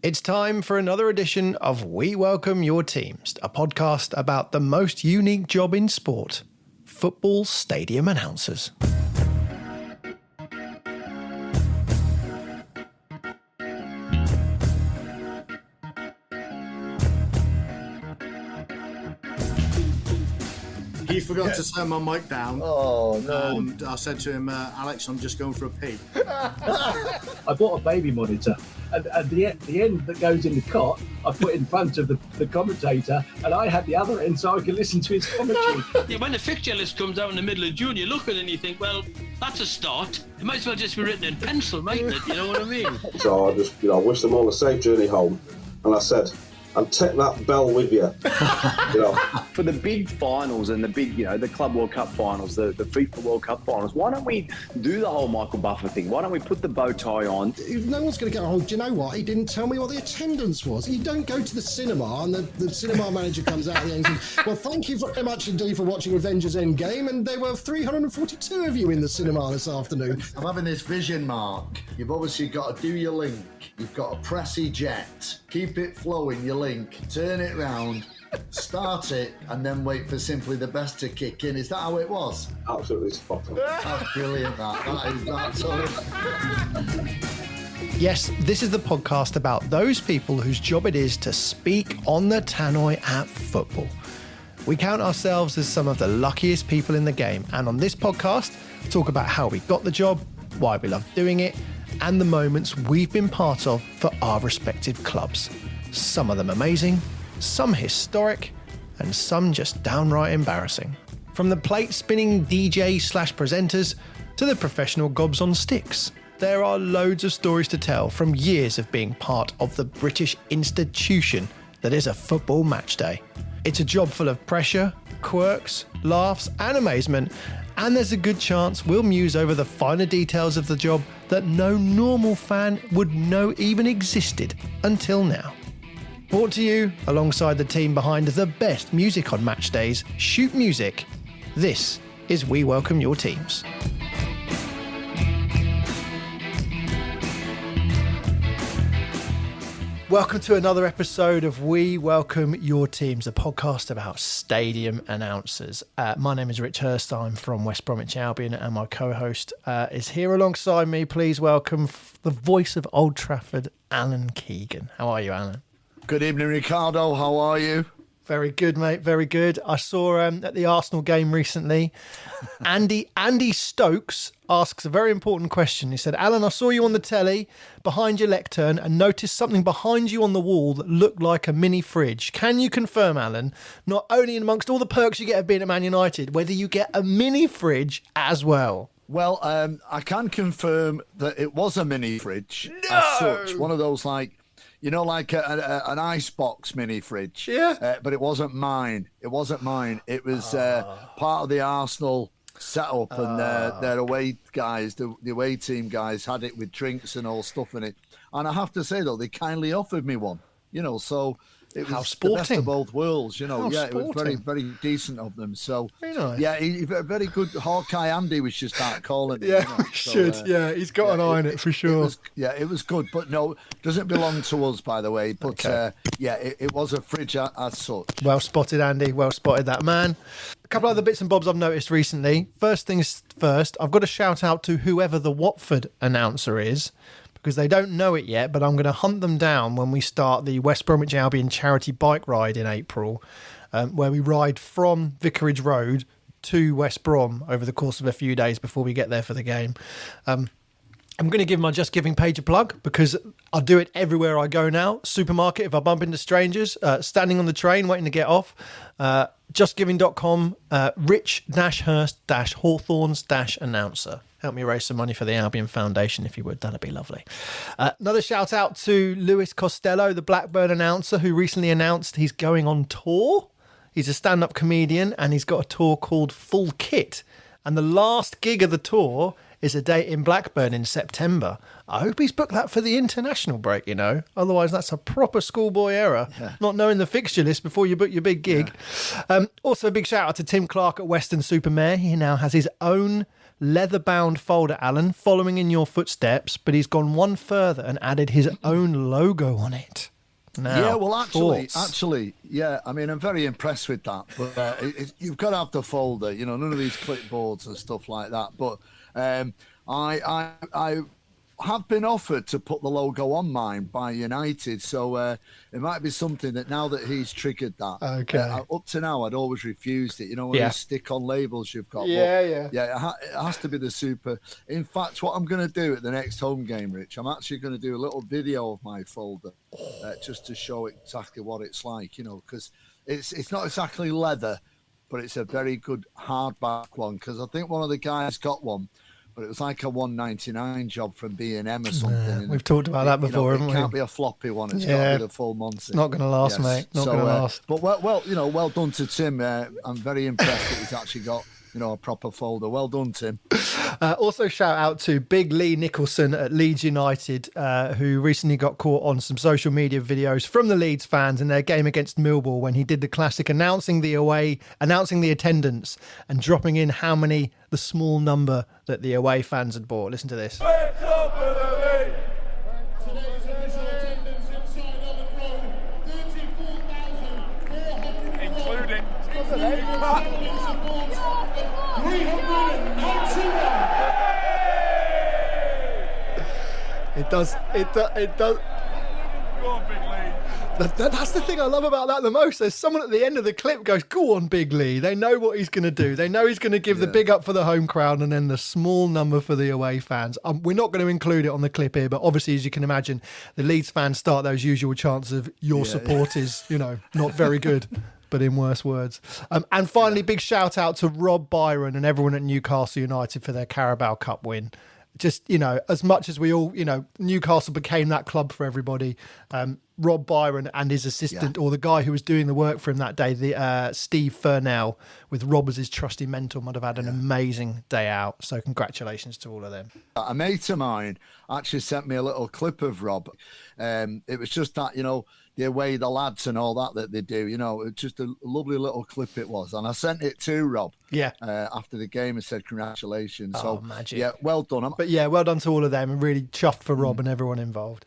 It's time for another edition of We Welcome Your Teams, a podcast about the most unique job in sport, football stadium announcers. He forgot to turn my mic down. Oh, no. And I said to him, Alex, I'm just going for a pee. I bought a baby monitor, and the end that goes in the cot, I put in front of the commentator, and I had the other end so I could listen to his commentary. Yeah, when the fixture list comes out in the middle of June, you look at it and you think, well, that's a start. It might as well just be written in pencil, mightn't it? You know what I mean? So I just, wish them all a safe journey home. And I said, and take that bell with you. For the big finals and the big, the Club World Cup finals, the FIFA World Cup finals, why don't we do the whole Michael Buffer thing? Why don't we put the bow tie on? No one's going to go, do you know what? He didn't tell me what the attendance was. You don't go to the cinema and the cinema manager comes out at the end and says, well, thank you very much indeed for watching Avengers Endgame, and there were 342 of you in the cinema this afternoon. I'm having this vision, Mark. You've obviously got to do your link. You've got to press eject. Keep it flowing, your link. Turn it round. Start it and then wait for Simply the Best to kick in. Is that how it was? Absolutely spot on. That's brilliant, that's Yes, this is the podcast about those people whose job it is to speak on the tannoy at football. We count ourselves as some of the luckiest people in the game, and on this podcast, talk about how we got the job, why we love doing it, and the moments we've been part of for our respective clubs. Some of them amazing, some historic, and some just downright embarrassing. From the plate-spinning DJ/presenters to the professional gobs on sticks, there are loads of stories to tell from years of being part of the British institution that is a football match day. It's a job full of pressure, quirks, laughs, and amazement, and there's a good chance we'll muse over the finer details of the job that no normal fan would know even existed until now. Brought to you alongside the team behind the best music on match days, Shoot Music, this is We Welcome Your Teams. Welcome to another episode of We Welcome Your Teams, a podcast about stadium announcers. My name is Rich Hurst. I'm from West Bromwich Albion, and my co-host is here alongside me. Please welcome the voice of Old Trafford, Alan Keegan. How are you, Alan? Good evening, Ricardo. How are you? Very good, mate. Very good. I saw at the Arsenal game recently, Andy Stokes asks a very important question. He said, Alan, I saw you on the telly behind your lectern and noticed something behind you on the wall that looked like a mini fridge. Can you confirm, Alan, not only amongst all the perks you get of being at Man United, whether you get a mini fridge as well? Well, I can confirm that it was a mini fridge as such. One of those like an icebox mini fridge. Yeah. But it wasn't mine. It was part of the Arsenal setup, and their away guys, the away team guys, had it with drinks and all stuff in it. And I have to say, though, they kindly offered me one. So it was the best of both worlds. It was very, very decent of them. So, nice. Yeah, very good. Hawkeye Andy, we should start calling it. Yeah, he's got an eye on it for sure. It was good, but no, doesn't belong to us, by the way. But okay. It was a fridge as such. Well spotted, Andy. Well spotted, that man. A couple other bits and bobs I've noticed recently. First things first, I've got to shout out to whoever the Watford announcer is, because they don't know it yet, but I'm going to hunt them down when we start the West Bromwich Albion charity bike ride in April, where we ride from Vicarage Road to West Brom over the course of a few days before we get there for the game. I'm going to give my Just Giving page a plug because I do it everywhere I go now. Supermarket, if I bump into strangers, standing on the train, waiting to get off. JustGiving.com, Rich-Hurst-Hawthorns-announcer. Help me raise some money for the Albion Foundation, if you would. That'd be lovely. Another shout out to Lewis Costello, the Blackburn announcer, who recently announced he's going on tour. He's a stand-up comedian, and he's got a tour called Full Kit. And the last gig of the tour is a date in Blackburn in September. I hope he's booked that for the international break, Otherwise, that's a proper schoolboy error, not knowing the fixture list before you book your big gig. Also, a big shout out to Tim Clark at Western Supermare. He now has his own leather-bound folder, Alan, following in your footsteps, but he's gone one further and added his own logo on it. Now, yeah, well, thoughts? actually, yeah. I mean, I'm very impressed with that. But you've got to have the folder, none of these clipboards and stuff like that. But I have been offered to put the logo on mine by United, so it might be something that now that he's triggered that. Okay. Up to now, I'd always refused it. When you stick on labels you've got. Yeah. It has to be the super. In fact, what I'm going to do at the next home game, Rich, I'm actually going to do a little video of my folder just to show exactly what it's like. Because it's not exactly leather, but it's a very good hardback one. Because I think one of the guys got one. But it was like a $1.99 job from B&M or something. Yeah, we've talked about that before, haven't we? It can't be a floppy one. It's got to be the full Monty. It's not going to last, mate. Not going to last. But well done to Tim. I'm very impressed that he's actually got a proper folder. Well done, Tim. Also, shout out to Big Lee Nicholson at Leeds United, who recently got caught on some social media videos from the Leeds fans in their game against Millwall when he did the classic announcing the attendance and dropping in the small number that the away fans had bought. Listen to this. It does. Go on, Big Lee. That's the thing I love about that the most. There's someone at the end of the clip goes, "Go on, Big Lee." They know what he's going to do. They know he's going to give the big up for the home crowd and then the small number for the away fans. We're not going to include it on the clip here, but obviously, as you can imagine, the Leeds fans start those usual chants of "Your support is, not very good." But in worse words. And finally, big shout out to Rob Byron and everyone at Newcastle United for their Carabao Cup win. Just, as much as we all, Newcastle became that club for everybody. Rob Byron and his assistant, or the guy who was doing the work for him that day, Steve Furnell, with Rob as his trusty mentor, might have had an amazing day out. So congratulations to all of them. A mate of mine actually sent me a little clip of Rob. It was just that, the away, the lads and all that they do, it's just a lovely little clip it was. And I sent it to Rob after the game and said, congratulations. Oh, magic. Yeah, well done. But yeah, well done to all of them and really chuffed for Rob and everyone involved.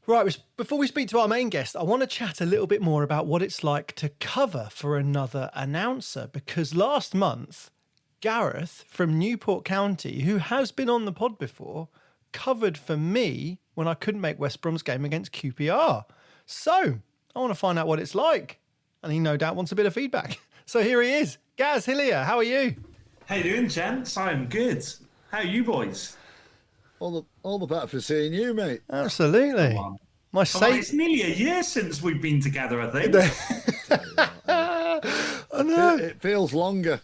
Right, before we speak to our main guest, I want to chat a little bit more about what it's like to cover for another announcer, because last month, Gareth from Newport County, who has been on the pod before, covered for me when I couldn't make West Brom's game against QPR. So I want to find out what it's like. And he no doubt wants a bit of feedback. So here he is. Gareth Hillier, how are you? How you doing, gents? I'm good. How are you boys? All the better for seeing you, mate. Absolutely. It's nearly a year since we've been together, I think. I know. It feels longer.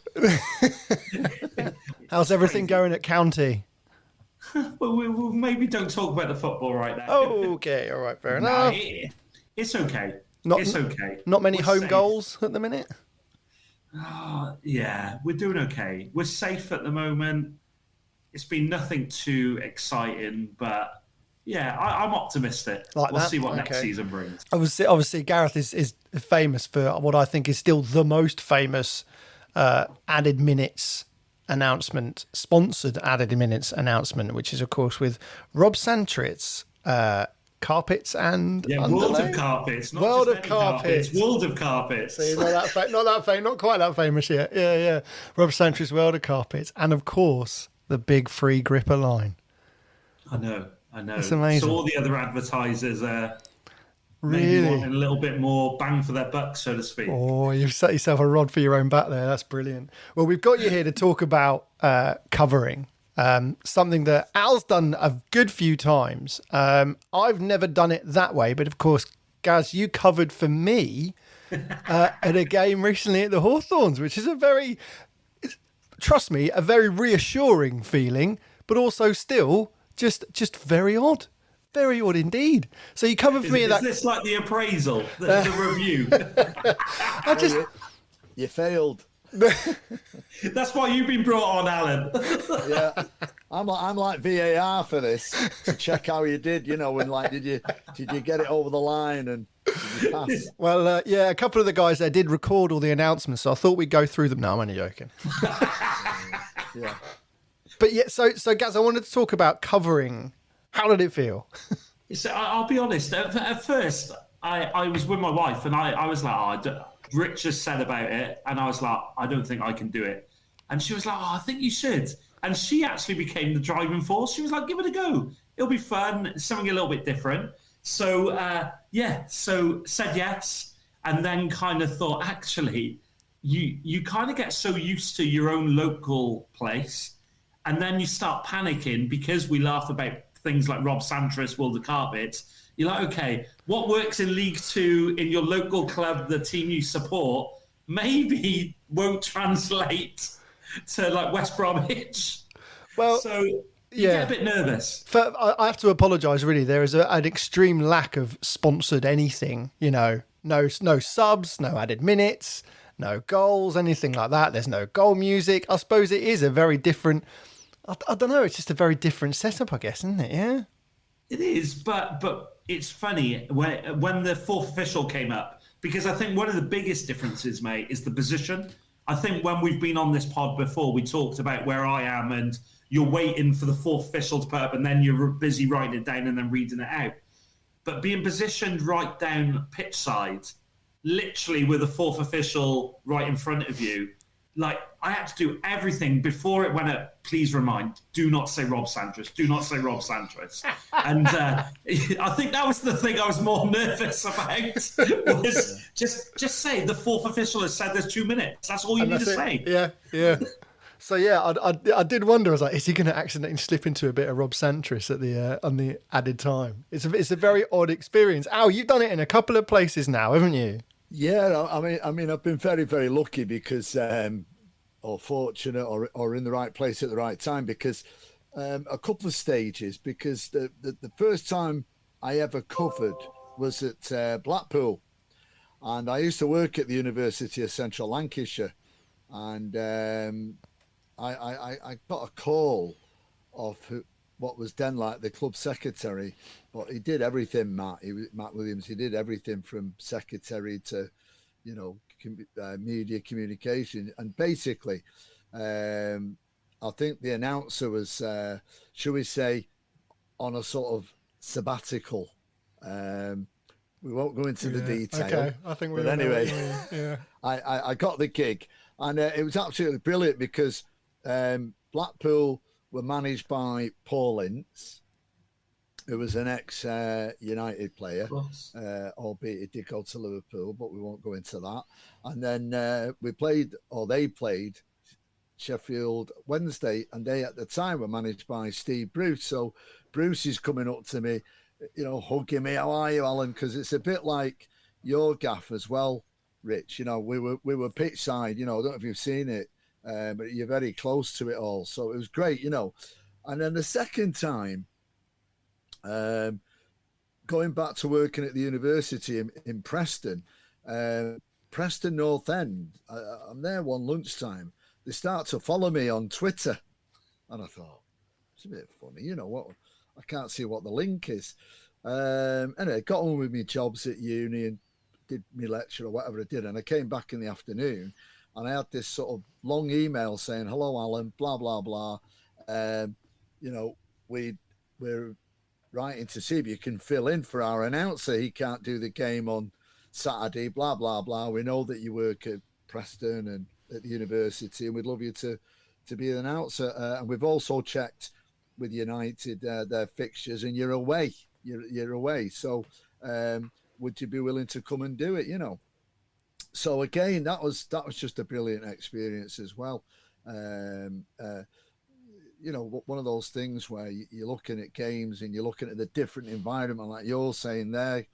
How's everything going at County? Well, we maybe don't talk about the football right now. Oh, okay. All right. Fair enough. It's okay. It's okay. Not many We're home safe. goals at the minute? Yeah, we're doing okay. We're safe at the moment. It's been nothing too exciting, but yeah, I'm optimistic. We'll see what next season brings. Obviously, Gareth is famous for what I think is still the most famous added minutes announcement, sponsored added minutes announcement, which is, of course, with Rob Santritz, carpets and World of Carpets. Not World just of any Carpets. World of Carpets. See, not quite that famous yet. Yeah. Rob Santritz, World of Carpets. And, of course, the big free gripper line. I know. It's amazing. So all the other advertisers maybe really wanting a little bit more bang for their buck, so to speak. Oh, you've set yourself a rod for your own back there. That's brilliant. Well, we've got you here to talk about covering something that Al's done a good few times. I've never done it that way, but of course, Gaz, you covered for me at a game recently at the Hawthorns, which is a very reassuring feeling, but also still just very odd. Very odd indeed. So you covered for me at that. Is this like the appraisal, the review? You failed. That's why you've been brought on, Alan. Yeah, I'm like VAR for this to check how you did. When did you get it over the line and did you pass? Well, a couple of the guys there did record all the announcements, so I thought we'd go through them. No, I'm only joking. Yeah. But yeah, so Gaz, I wanted to talk about covering. How did it feel? So I'll be honest. At first, I was with my wife, and I was like, Rich just said about it, and I was like, I don't think I can do it. And she was like, I think you should. And she actually became the driving force. She was like, give it a go. It'll be fun. Something a little bit different. So, so said yes. And then kind of thought, actually, you kind of get so used to your own local place. And then you start panicking because we laugh about things like Rob Santos, World of Carpet. You're like, okay, what works in League Two in your local club, the team you support, maybe won't translate to like West Bromwich. Well, so you get a bit nervous. I have to apologise, really. There is an extreme lack of sponsored anything, no subs, no added minutes, no goals, anything like that. There's no goal music. I suppose it is a very different, I don't know, it's just a very different setup, I guess, isn't it? Yeah. It is, but it's funny when the fourth official came up, because I think one of the biggest differences, mate, is the position. I think when we've been on this pod before, we talked about where I am and you're waiting for the fourth official to put up and then you're busy writing it down and then reading it out. But being positioned right down pitch side, literally with the fourth official right in front of you, like I had to do everything before it went up. Please remind, do not say Rob Santos. Do not say Rob Santos. And I think that was the thing I was more nervous about. Was just say the fourth official has said there's 2 minutes. That's all you need to say. Yeah. So yeah, I did wonder. I was like, is he going to accidentally slip into a bit of Rob Santos at the on the added time? It's a very odd experience. Al, you've done it in a couple of places now, haven't you? Yeah, I mean, I've been very, very lucky because, or fortunate, or in the right place at the right time, because a couple of stages. Because the first time I ever covered was at Blackpool, and I used to work at the University of Central Lancashire, and I got a call of what was then like the club secretary, but he did everything, Matt Williams. He did everything from secretary to, media communication. And basically, I think the announcer was, shall we say, on a sort of sabbatical. We won't go into the detail. Okay, I think we're. But anyway, yeah. I got the gig, and it was absolutely brilliant because Blackpool were managed by Paul Ince, who was an ex-United player, albeit he did go to Liverpool, but we won't go into that. And then they played Sheffield Wednesday, and they at the time were managed by Steve Bruce. So Bruce is coming up to me, hugging me. How are you, Alan? Because it's a bit like your gaff as well, Rich. We were pitch side. I don't know if you've seen it. But you're very close to it all. So it was great, And then the second time, going back to working at the university in Preston, Preston North End, I'm there one lunchtime. They start to follow me on Twitter. And I thought, it's a bit funny, what? I can't see what the link is. Anyway, got on with my jobs at uni and did my lecture or whatever I did. And I came back in the afternoon. And I had this sort of long email saying, hello, Alan, blah, blah, blah. We're writing to see if you can fill in for our announcer. He can't do the game on Saturday, blah, blah, blah. We know that you work at Preston and at the university, and we'd love you to be an announcer. And we've also checked with United their fixtures, and you're away. You're away. So would you be willing to come and do it, So again, that was just a brilliant experience as well. One of those things where you're looking at games and you're looking at the different environment, like you're saying there,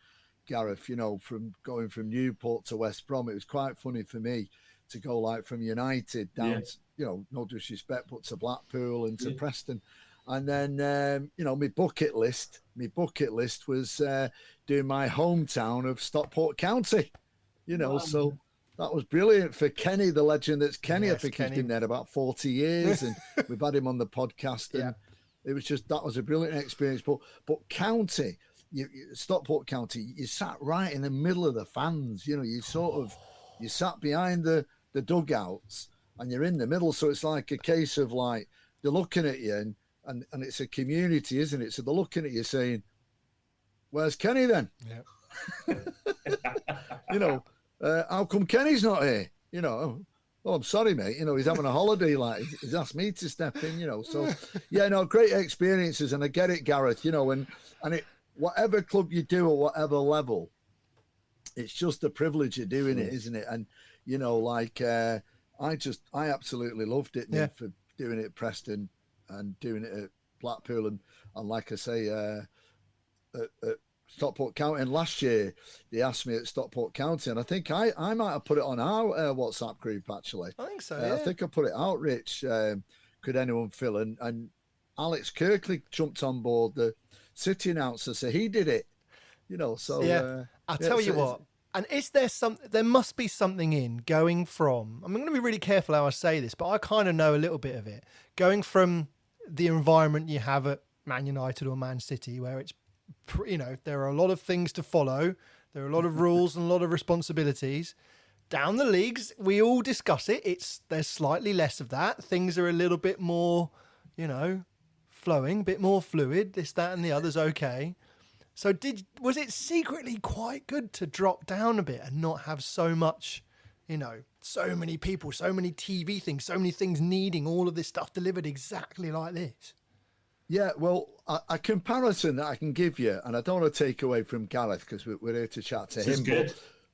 Gareth. From going from Newport to West Brom, it was quite funny for me to go like from United down, to, no disrespect, but to Blackpool and to Preston, and then my bucket list was doing my hometown of Stockport County. So that was brilliant for Kenny, the legend that's Kenny. Yes, I think Kenny. He's been there about 40 years, and we've had him on the podcast. And it was that was a brilliant experience. But County, Stockport County, you sat right in the middle of the fans. You sat behind the dugouts, and you're in the middle. So it's like a case of like they're looking at you, and it's a community, isn't it? So they're looking at you saying, "Where's Kenny then?" Yeah. You know, how come Kenny's not here? You know, oh, I'm sorry, mate. You know, he's having a holiday. Like, he's asked me to step in. You know, so yeah, no, great experiences, and I get it, Gareth. You know, and it, whatever club you do at whatever level, it's just a privilege of doing it, isn't it? And you know, like I absolutely loved it, Nick, for doing it at Preston and doing it at Blackpool, and like I say, at Stockport County. And last year they asked me at Stockport County, and I think I might have put it on our WhatsApp group, actually. I think so. I think I put it out, Rich. Could anyone fill? And Alex Kirkley jumped on board, the city announcer, so he did it. You know, so I'll tell you what. And is there there must be something in going from, I'm going to be really careful how I say this, but I kind of know a little bit of it. Going from the environment you have at Man United or Man City, where it's, you know, there are a lot of things to follow. There are a lot of rules and a lot of responsibilities. Down the leagues, we all discuss it. There's slightly less of that. Things are a little bit more, you know, flowing, a bit more fluid. This, that, and the other's okay. So was it secretly quite good to drop down a bit and not have so much, you know, so many people, so many TV things, so many things needing all of this stuff delivered exactly like this? Yeah, well, a comparison that I can give you, and I don't want to take away from Gareth because we're here to chat to him,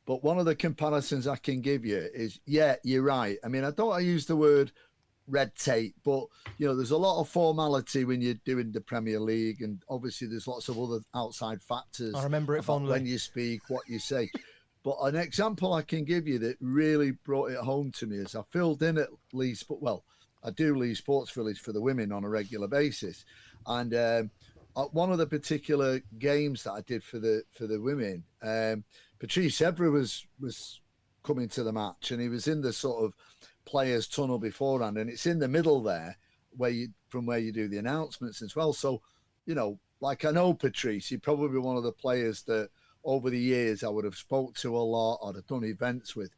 but one of the comparisons I can give you is, yeah, you're right. I mean, I don't want to use the word red tape, but, you know, there's a lot of formality when you're doing the Premier League, and obviously there's lots of other outside factors. I remember it fondly. When you speak, what you say. But an example I can give you that really brought it home to me is I filled in at Leeds, well, I do Leeds Sports Village for the women on a regular basis. And at one of the particular games that I did for the women, Patrice Evra was coming to the match, and he was in the sort of players' tunnel beforehand, and it's in the middle there from where you do the announcements as well. So, you know, like I know Patrice, he'd probably be one of the players that over the years I would have spoke to a lot or have done events with.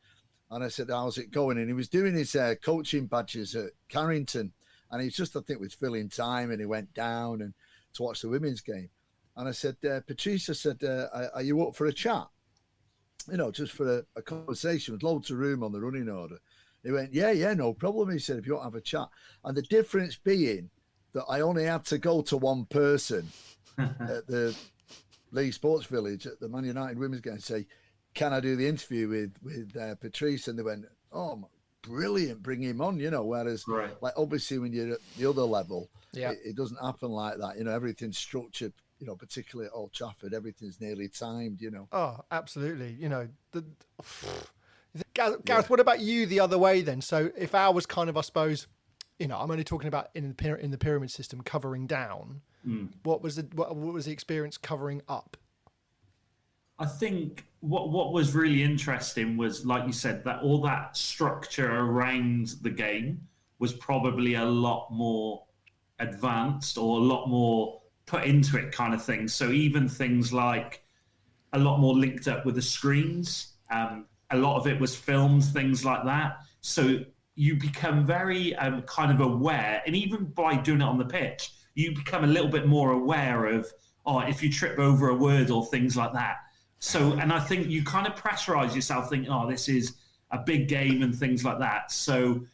And I said, how's it going? And he was doing his coaching badges at Carrington, and he just, I think, was filling time, and he went down and to watch the women's game. And I said, Patrice, I said, are you up for a chat? You know, just for a conversation with loads of room on the running order. He went, yeah, no problem. He said, if you want to have a chat. And the difference being that I only had to go to one person at the Leeds Sports Village at the Man United women's game and say, can I do the interview with Patrice? And they went, oh, brilliant, bring him on, you know. Whereas, like, obviously when you're at the other level, it doesn't happen like that. You know, everything's structured, you know, particularly at Old Trafford, everything's nearly timed, you know. Oh, absolutely. You know, Gareth, what about you the other way then? So if I was kind of, I suppose, you know, I'm only talking about in the pyramid system covering down. What was the experience covering up? I think what was really interesting was, like you said, that all that structure around the game was probably a lot more advanced or a lot more put into it kind of thing. So even things like a lot more linked up with the screens, a lot of it was filmed, things like that. So you become very kind of aware, and even by doing it on the pitch, you become a little bit more aware of, if you trip over a word or things like that. So, and I think you kind of pressurize yourself thinking, this is a big game and things like that. So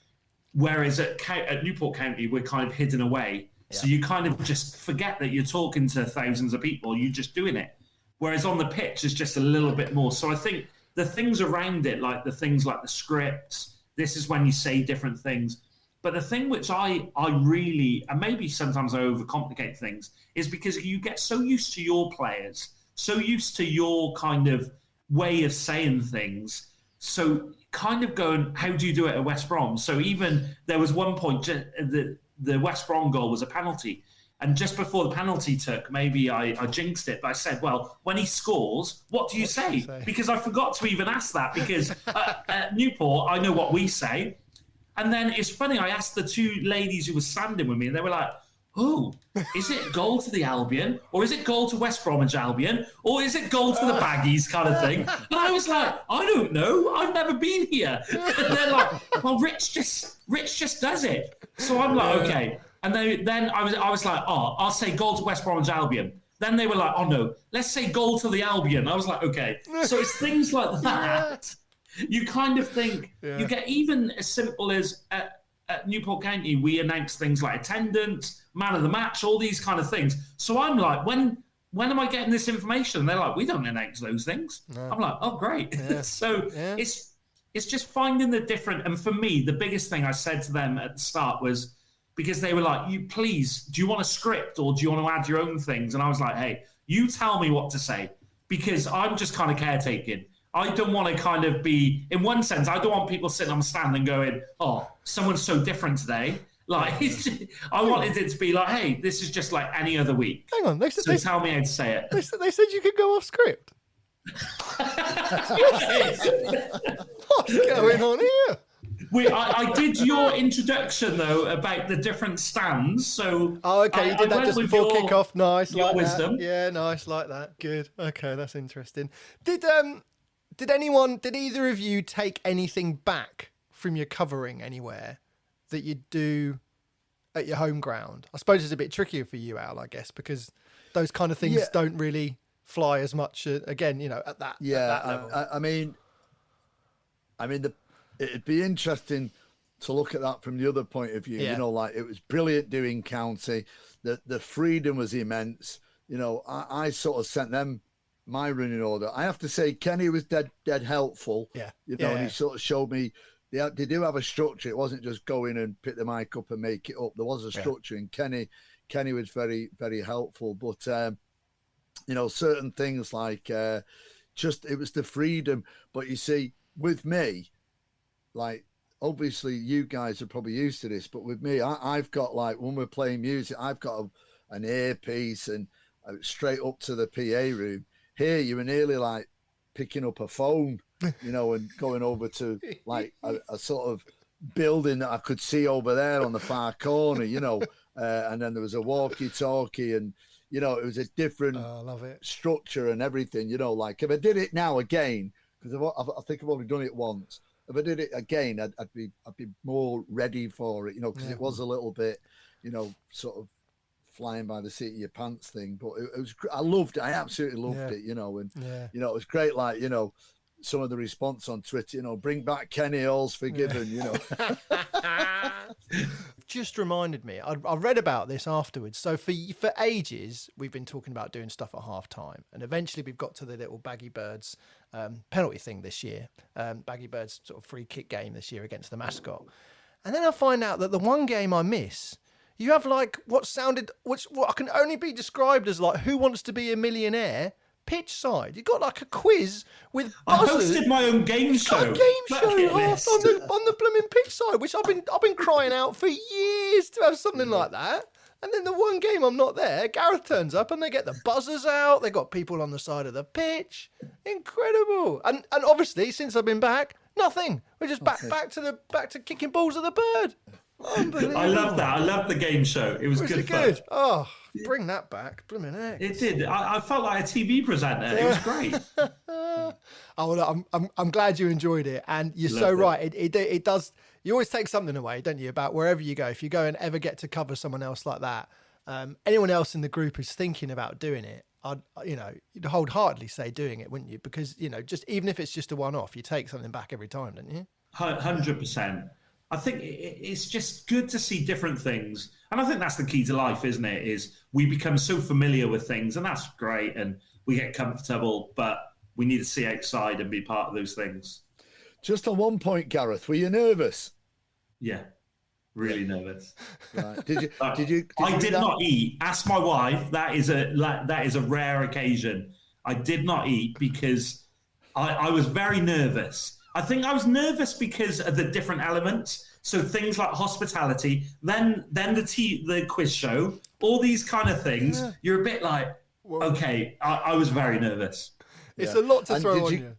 whereas at Newport County, we're kind of hidden away. Yeah. So you kind of just forget that you're talking to thousands of people. You're just doing it. Whereas on the pitch, it's just a little bit more. So I think the things around it, like the things like the scripts, this is when you say different things. But the thing which I really, and maybe sometimes I overcomplicate things, is because you get so used to your players, so used to your kind of way of saying things. So kind of going, how do you do it at West Brom? So even there was one point, the West Brom goal was a penalty. And just before the penalty took, maybe I jinxed it, but I said, well, when he scores, what do you say? Because I forgot to even ask that, because at Newport, I know what we say. And then it's funny, I asked the two ladies who were standing with me, and they were like, is it goal to the Albion? Or is it goal to West Bromwich Albion? Or is it goal to the Baggies kind of thing? And I was like, I don't know. I've never been here. And they're like, well, Rich just does it. So I'm like, okay. And then I was like, oh, I'll say goal to West Bromwich Albion. Then they were like, oh no, let's say goal to the Albion. I was like, okay. So it's things like that. Yeah. You kind of think, you get even as simple as at Newport County, we announce things like attendance, man of the match, all these kind of things. So I'm like, when am I getting this information? And they're like, we don't announce those things. No. I'm like, oh, great. Yeah. So it's just finding the different. And for me, the biggest thing I said to them at the start was, because they were like, do you want a script or do you want to add your own things? And I was like, hey, you tell me what to say, because I'm just kind of caretaking. I don't want to kind of be, in one sense, I don't want people sitting on the stand and going, oh, someone's so different today. Like, I wanted it to be like, hey, this is just like any other week. Hang on. So tell me how to say it. They said you could go off script. What's going on here? I did your introduction, though, about the different stands. So you did that just before kickoff. Nice. Your like wisdom. That. Yeah, nice. Like that. Good. Okay, that's interesting. Did either of you take anything back from your covering anywhere that you do at your home ground? I suppose it's a bit trickier for you, Al, I guess, because those kind of things don't really fly as much, again, at that level. I mean, it'd be interesting to look at that from the other point of view. Yeah. Like, it was brilliant doing county. The freedom was immense. I sort of sent them my running order. I have to say, Kenny was dead helpful. Yeah. And he sort of showed me they do have a structure. It wasn't just go in and pick the mic up and make it up. There was a structure, and Kenny was very, very helpful. But certain things like it was the freedom. But you see, with me, like, obviously you guys are probably used to this, but with me, I've got, like, when we're playing music, I've got an earpiece and straight up to the PA room. Here, you were nearly like picking up a phone, and going over to like a sort of building that I could see over there on the far corner, and then there was a walkie-talkie, and it was a different structure and everything, like if I did it now again, because I think I've only done it once. If I did it again, I'd be more ready for it, because it was a little bit, sort of flying by the seat of your pants thing. But it was, I loved it. I absolutely loved it, and it was great. Like, some of the response on Twitter, bring back Kenny, all's forgiven, Just reminded me, I read about this afterwards. So for ages, we've been talking about doing stuff at half time, and eventually we've got to the little Baggy Birds penalty thing this year. Baggy Birds sort of free kick game this year against the mascot. And then I find out that the one game I miss, you have like what can only be described as like Who Wants to Be a Millionaire pitch side. You got like a quiz with buzzers. I hosted my own game show. A game show on the blooming pitch side, which I've been crying out for years to have something like that. And then the one game I'm not there, Gareth turns up and they get the buzzers out. They got people on the side of the pitch. Incredible. And obviously since I've been back, nothing. We're just back to kicking balls at the bird. Unbelievable. I love that. I love the game show. It was good fun. Oh, bring that back. Blooming heck. It did. I felt like a TV presenter. It was great. I'm glad you enjoyed it. And you're so right. It does. You always take something away, don't you, about wherever you go. If you go and ever get to cover someone else like that, anyone else in the group who's thinking about doing it, you'd wholeheartedly say doing it, wouldn't you? Because, just even if it's just a one-off, you take something back every time, don't you? 100%. I think it's just good to see different things. And I think that's the key to life, isn't it? Is we become so familiar with things, and that's great, and we get comfortable, but we need to see outside and be part of those things. Just on one point, Gareth, were you nervous? Yeah, really nervous. Right. Did you? I did not eat. Ask my wife. That is a rare occasion. I did not eat because I was very nervous. I think I was nervous because of the different elements. So things like hospitality, then the quiz show, all these kind of things. Yeah. You're a bit like, okay, I was very nervous. It's a lot to throw on you.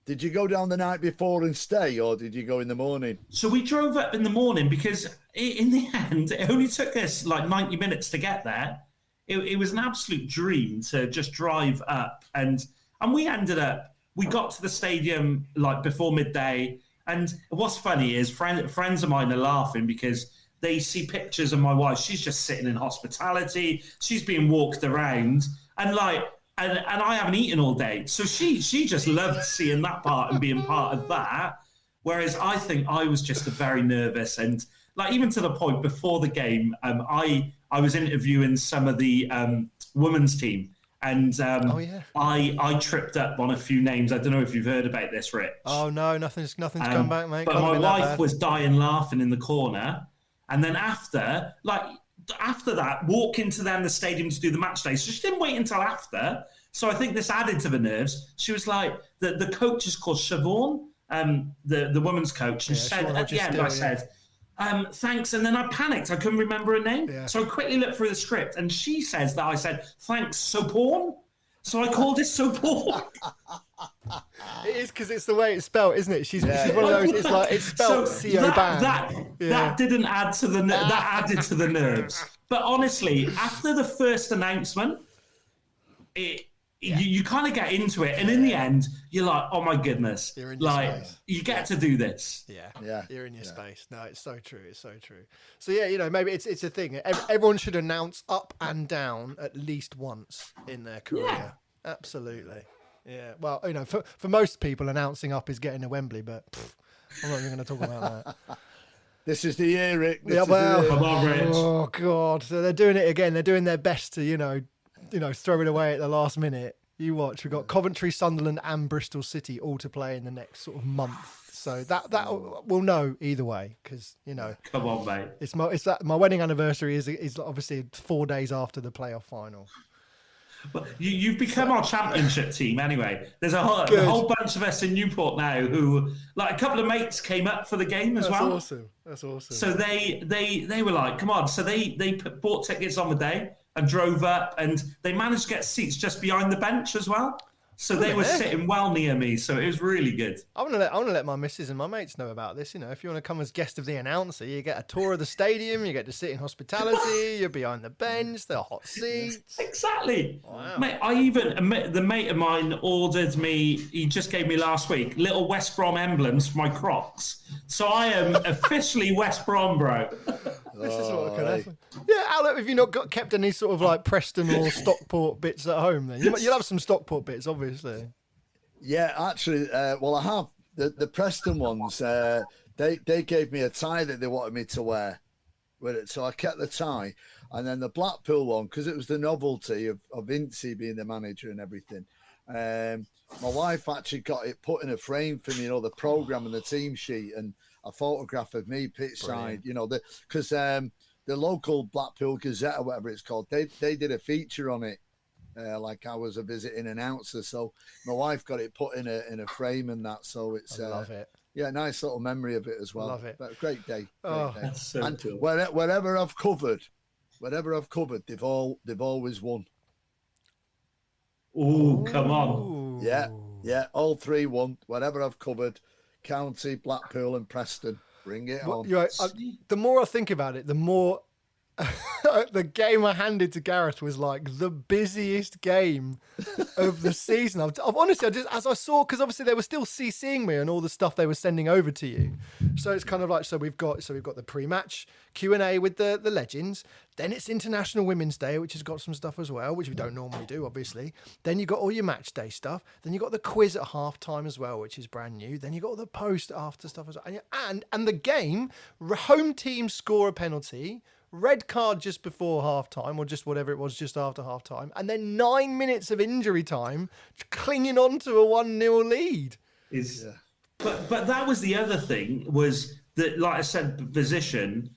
Did you go down the night before and stay, or did you go in the morning? So we drove up in the morning because in the end, it only took us like 90 minutes to get there. It was an absolute dream to just drive up. And we ended up, we got to the stadium like before midday. And what's funny is friends of mine are laughing because they see pictures of my wife. She's just sitting in hospitality. She's being walked around, and like, and I haven't eaten all day. So she just loved seeing that part and being part of that. Whereas I think I was just very nervous, and like even to the point before the game, I was interviewing some of the women's team, and I tripped up on a few names. I don't know if you've heard about this, Rich. Oh no, nothing's come back, mate. But my wife was dying laughing in the corner, and then after that, walk into the stadium to do the match day. So she didn't wait until after. So I think this added to the nerves. She was like, the coach is called Siobhan, the women's coach, and she said at the end, I said, thanks, and then I panicked. I couldn't remember her name. Yeah. So I quickly looked through the script, and she says that I said, thanks, Soporn. So I called it Soporn. It is because it's the way it's spelled, isn't it? She's one of those. It's like it's spelled C-O-ban. That didn't add to the that added to the nerves. But honestly, after the first announcement, you kind of get into it, and in the end, you're like, oh my goodness, you're in your space. You get to do this. Yeah, you're in your space. No, it's so true. It's so true. So yeah, maybe it's a thing. Everyone should announce up and down at least once in their career. Yeah. Absolutely. Yeah. Well, for most people, announcing up is getting to Wembley, but I'm not even going to talk about that. This is the year, Rick. Come on, Rich. Oh God! So they're doing it again. They're doing their best to throw it away at the last minute. You watch. We've got Coventry, Sunderland, and Bristol City all to play in the next sort of month. So that we'll know either way because Come on, mate. It's my wedding anniversary is obviously 4 days after the playoff final. But you've become our championship team anyway. There's a whole bunch of us in Newport now who, like, a couple of mates came up for the game as well. That's awesome. So they were like, come on. So they bought tickets on the day and drove up, and they managed to get seats just behind the bench as well. So they were sitting well near me, so it was really good. I want to let my missus and my mates know about this. If you want to come as guest of the announcer, you get a tour of the stadium, you get to sit in hospitality, you're behind the bench, there are hot seats. Exactly. Wow. Mate, the mate of mine ordered me, he just gave me last week, little West Brom emblems for my Crocs. So I am officially West Brom, bro. This is what could happen. Yeah, Alan, have you not kept any sort of like Preston or Stockport bits at home then? You'll have some Stockport bits, obviously. Yeah, actually, I have. The Preston ones, they gave me a tie that they wanted me to wear with it. So I kept the tie. And then the Blackpool one, because it was the novelty of Incy being the manager and everything. My wife actually got it put in a frame for me, the programme and the team sheet and a photograph of me pitch side, because the local Blackpool Gazette or whatever it's called, they did a feature on it, like I was a visiting announcer. So my wife got it put in a frame and that. So it's I love it. Yeah, nice little memory of it as well. Love it. But great day. That's so and cool. wherever I've covered, they've always won. Oh, come on. Yeah, all 3 won. Whatever I've covered, County, Blackpool and Preston. Bring it on. The more I think about it, the more the game I handed to Gareth was like the busiest game of the season. I've honestly, as I saw, because obviously they were still CCing me on all the stuff they were sending over to you. So it's kind of like, we've got the pre-match Q&A with the legends. Then it's International Women's Day, which has got some stuff as well, which we don't normally do, obviously. Then you got all your match day stuff. Then you got the quiz at halftime as well, which is brand new. Then you got all the post after stuff as well. And the game, home team score a penalty, red card just before halftime, or just whatever it was just after halftime, and then 9 minutes of injury time, clinging on to a 1-0 lead. But that was the other thing, was that, like I said, position,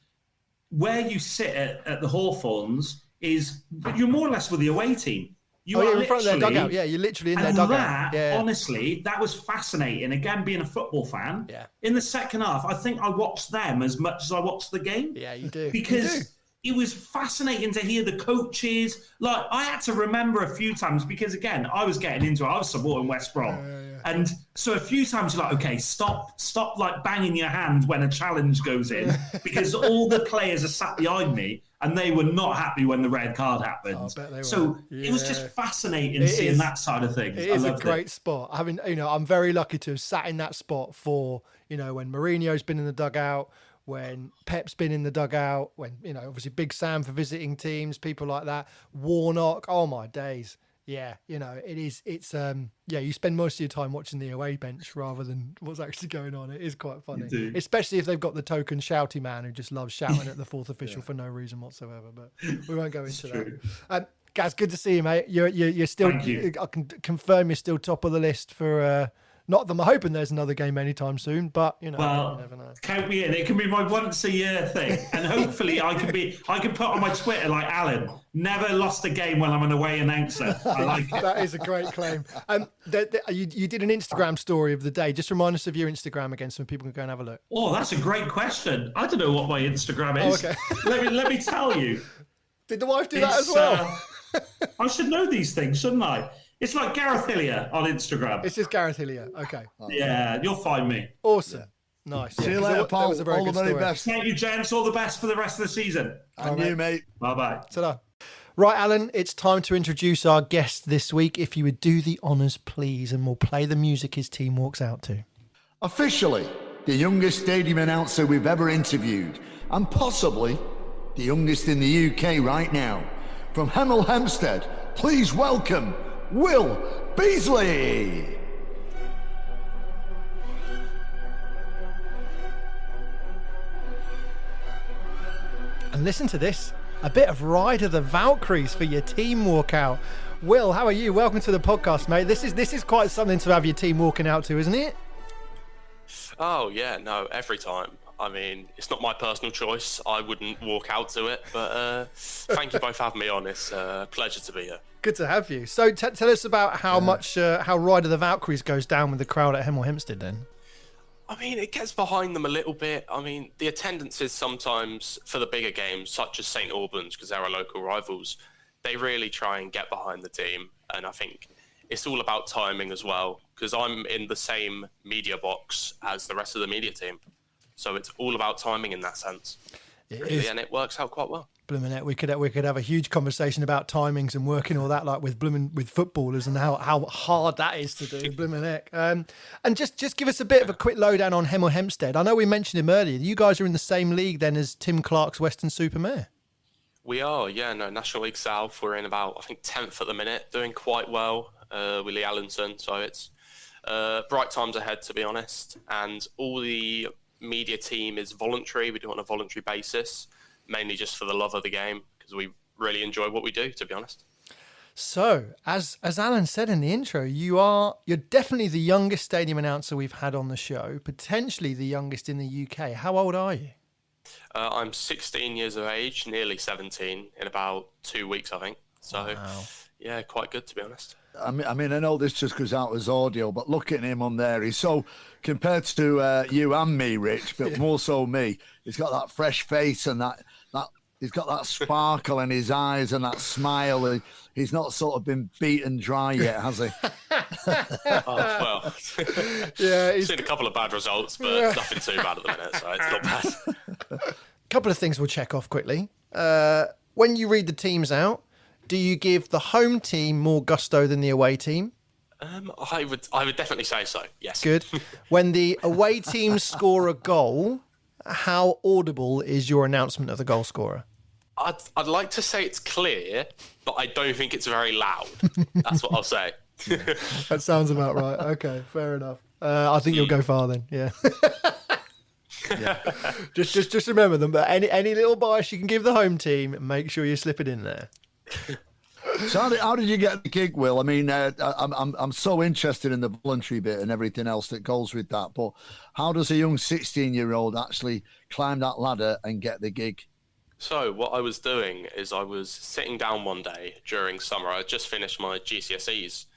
where you sit at the Hawthorns is you're more or less with the away team. You're in front of their dugout. Yeah, you're literally in their dugout. Honestly, that was fascinating. Again, being a football fan. Yeah. In the second half, I think I watched them as much as I watched the game. Yeah, you do. Because it was fascinating to hear the coaches. Like, I had to remember a few times because, again, I was getting into it. I was supporting West Brom. And so a few times you're like, okay, stop like banging your hand when a challenge goes in, because all the players are sat behind me and they were not happy when the red card happened. It was just fascinating seeing that side of things. It is a great spot. I mean, I'm very lucky to have sat in that spot for, when Mourinho's been in the dugout, when Pep's been in the dugout, when, obviously Big Sam for visiting teams, people like that, Warnock, oh my days. Yeah, you spend most of your time watching the away bench rather than what's actually going on. It is quite funny, especially if they've got the token shouty man who just loves shouting at the fourth official for no reason whatsoever. But we won't go into that. Gaz, good to see you, mate. You're still. I can confirm you're still top of the list for. Not that I'm hoping there's another game anytime soon, but you never know. Count me in. It can be my once a year thing, and hopefully I can put on my Twitter like Alan. Never lost a game when I'm an away announcer. I like it. That is a great claim. You did an Instagram story of the day. Just remind us of your Instagram again, so people can go and have a look. Oh, that's a great question. I don't know what my Instagram is. Okay. let me tell you. Did the wife do that as well? I should know these things, shouldn't I? It's like Gareth Hillier on Instagram. It's just Gareth Hillier. Okay. Yeah, you'll find me. Awesome. Nice. See you later, Paul. All the very best. Thank you, gents. All the best for the rest of the season. And you, mate. Bye-bye. Ta-da. Right, Alan, it's time to introduce our guest this week. If you would do the honours, please, and we'll play the music his team walks out to. Officially, the youngest stadium announcer we've ever interviewed, and possibly the youngest in the UK right now. From Hemel Hempsted, please welcome Will Beasley. And listen to this, a bit of Ride of the Valkyries for your team walkout. Will, how are you? Welcome to the podcast, mate. This is quite something to have your team walking out to, isn't it? Oh, yeah, no, every time. I mean, it's not my personal choice. I wouldn't walk out to it, but thank you both for having me on. It's a pleasure to be here. Good to have you. So tell us about how Ride of the Valkyries goes down with the crowd at Hemel Hempsted then. I mean, it gets behind them a little bit. I mean, the attendances sometimes for the bigger games, such as St Albans, because they're our local rivals, they really try and get behind the team. And I think it's all about timing as well, because I'm in the same media box as the rest of the media team. So it's all about timing in that sense. Really, and it works out quite well. Blumenette, we could have a huge conversation about timings and working all that, like with footballers and how hard that is to do. Blumenette, and just give us a bit of a quick lowdown on Hemel Hempsted. I know we mentioned him earlier. You guys are in the same league then as Tim Clark's Western-super-Mare. We are, yeah. No, National League South. We're in about, I think, 10th at the minute, doing quite well. Willie Allenson. So it's bright times ahead, to be honest. And all the media team is voluntary. We do it on a voluntary basis, mainly just for the love of the game, because we really enjoy what we do, to be honest. So, as Alan said in the intro, you're definitely the youngest stadium announcer we've had on the show, potentially the youngest in the UK. How old are you? I'm 16 years of age, nearly 17, in about 2 weeks, I think. So, wow. Yeah, quite good, to be honest. I mean, I know this just goes out as audio, but look at him on there. He's so, compared to you and me, Rich, but more so me, he's got that fresh face and that he's got that sparkle in his eyes and that smile. He's not sort of been beaten dry yet, has he? Well, yeah, he's seen a couple of bad results, but nothing too bad at the minute, so it's not bad. A couple of things we'll check off quickly. When you read the teams out, do you give the home team more gusto than the away team? I would definitely say so, yes. Good. When the away team score a goal, how audible is your announcement of the goal scorer? I'd like to say it's clear, but I don't think it's very loud. That's what I'll say. That sounds about right. Okay, fair enough. I think you'll go far then, yeah. Yeah. Just remember them, but any little bias you can give the home team, make sure you slip it in there. So how did you get the gig, Will? I mean, I'm so interested in the voluntary bit and everything else that goes with that. But how does a young 16-year-old actually climb that ladder and get the gig? So what I was doing is I was sitting down one day during summer. I just finished my GCSEs,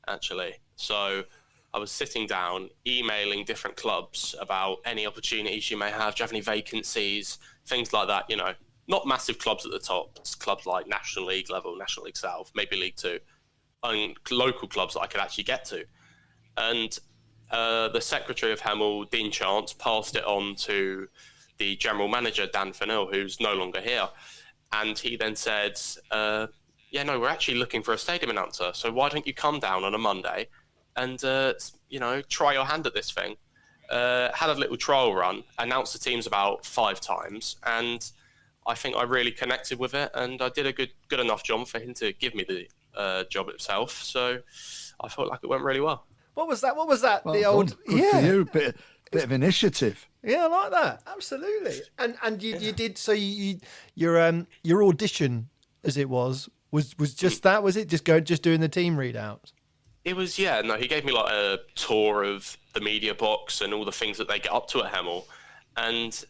actually. So I was sitting down, emailing different clubs about any opportunities you may have. Do you have any vacancies? Things like that, you know. Not massive clubs at the top. It's clubs like National League level, National League South, maybe League Two, and local clubs that I could actually get to. And the secretary of Hemel, Dean Chance, passed it on to the general manager, Dan Fennell, who's no longer here. And he then said, we're actually looking for a stadium announcer. So why don't you come down on a Monday and, try your hand at this thing? had a little trial run, announced the teams about 5 times, and I think I really connected with it, and I did a good enough job for him to give me the job itself. So I felt like it went really well. What was that? Well done. Good for you. Bit of initiative. Yeah, I like that. Absolutely. And you did. So your audition, as it was just that. Was it just doing the team readouts? It was, yeah. No, he gave me like a tour of the media box and all the things that they get up to at Hemel, and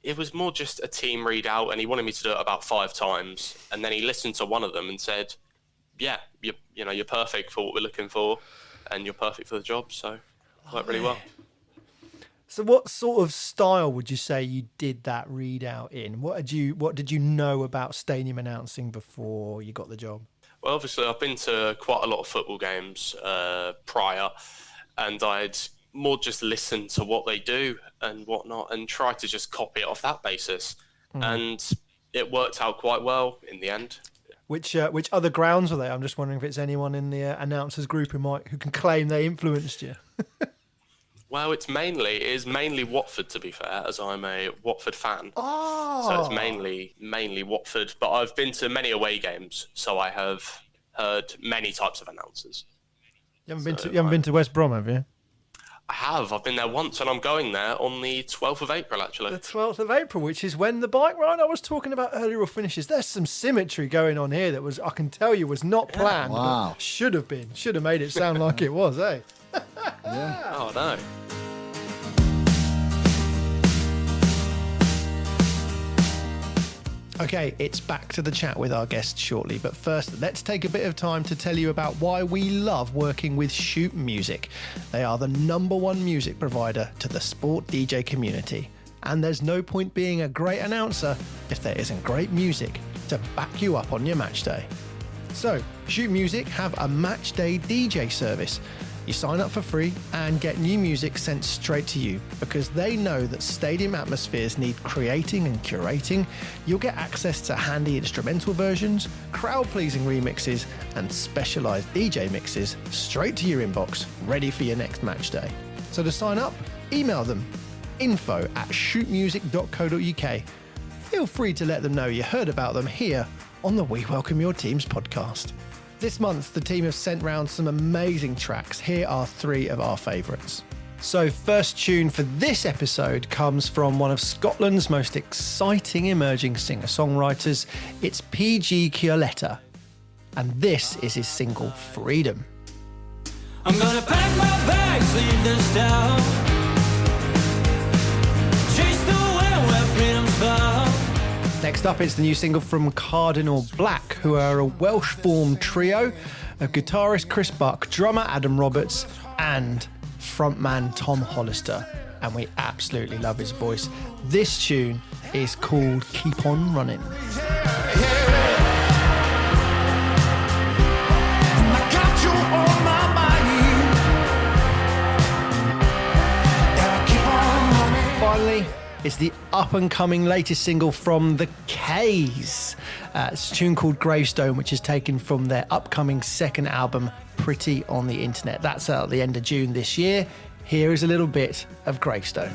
it was more just a team readout. And he wanted me to do it about 5 times, and then he listened to one of them and said, "Yeah, you're perfect for what we're looking for, and you're perfect for the job." So it worked really well. So what sort of style would you say you did that readout in? What did you know about stadium announcing before you got the job? Well, obviously, I've been to quite a lot of football games prior, and I'd more just listen to what they do and whatnot and try to just copy it off that basis. And it worked out quite well in the end. Which other grounds were they? I'm just wondering if it's anyone in the announcers group who can claim they influenced you. Well, it is mainly Watford, to be fair, as I'm a Watford fan. Oh. So it's mainly Watford, but I've been to many away games, so I have heard many types of announcers. You haven't been to West Brom, have you? I have. I've been there once, and I'm going there on the 12th of April, actually. The 12th of April, which is when the bike ride I was talking about earlier finishes. There's some symmetry going on here that I can tell you, was not planned. Wow. But should have been. Should have made it sound like it was, eh? Yeah. Oh, no. Okay, it's back to the chat with our guest shortly, but first, let's take a bit of time to tell you about why we love working with Shoot Music. They are the #1 music provider to the sport DJ community, and there's no point being a great announcer if there isn't great music to back you up on your match day. So, Shoot Music have a match day DJ service. You sign up for free and get new music sent straight to you because they know that stadium atmospheres need creating and curating. You'll get access to handy instrumental versions, crowd-pleasing remixes, and specialised DJ mixes straight to your inbox, ready for your next match day. So to sign up, email them info@shootmusic.co.uk. Feel free to let them know you heard about them here on the We Welcome Your Teams podcast. This month, the team have sent round some amazing tracks. Here are 3 of our favourites. So, first tune for this episode comes from one of Scotland's most exciting emerging singer-songwriters. It's PG Chioletta, and this is his single, Freedom. I'm gonna pack my bags, leave this town, chase the wind where freedom's found. Next up, it's the new single from Cardinal Black, who are a Welsh-formed trio of guitarist Chris Buck, drummer Adam Roberts, and frontman Tom Hollister. And we absolutely love his voice. This tune is called Keep On Running. Finally, it's the up-and-coming latest single from The K's. It's a tune called Gravestone, which is taken from their upcoming second album, Pretty on the Internet. That's out at the end of June this year. Here is a little bit of Gravestone.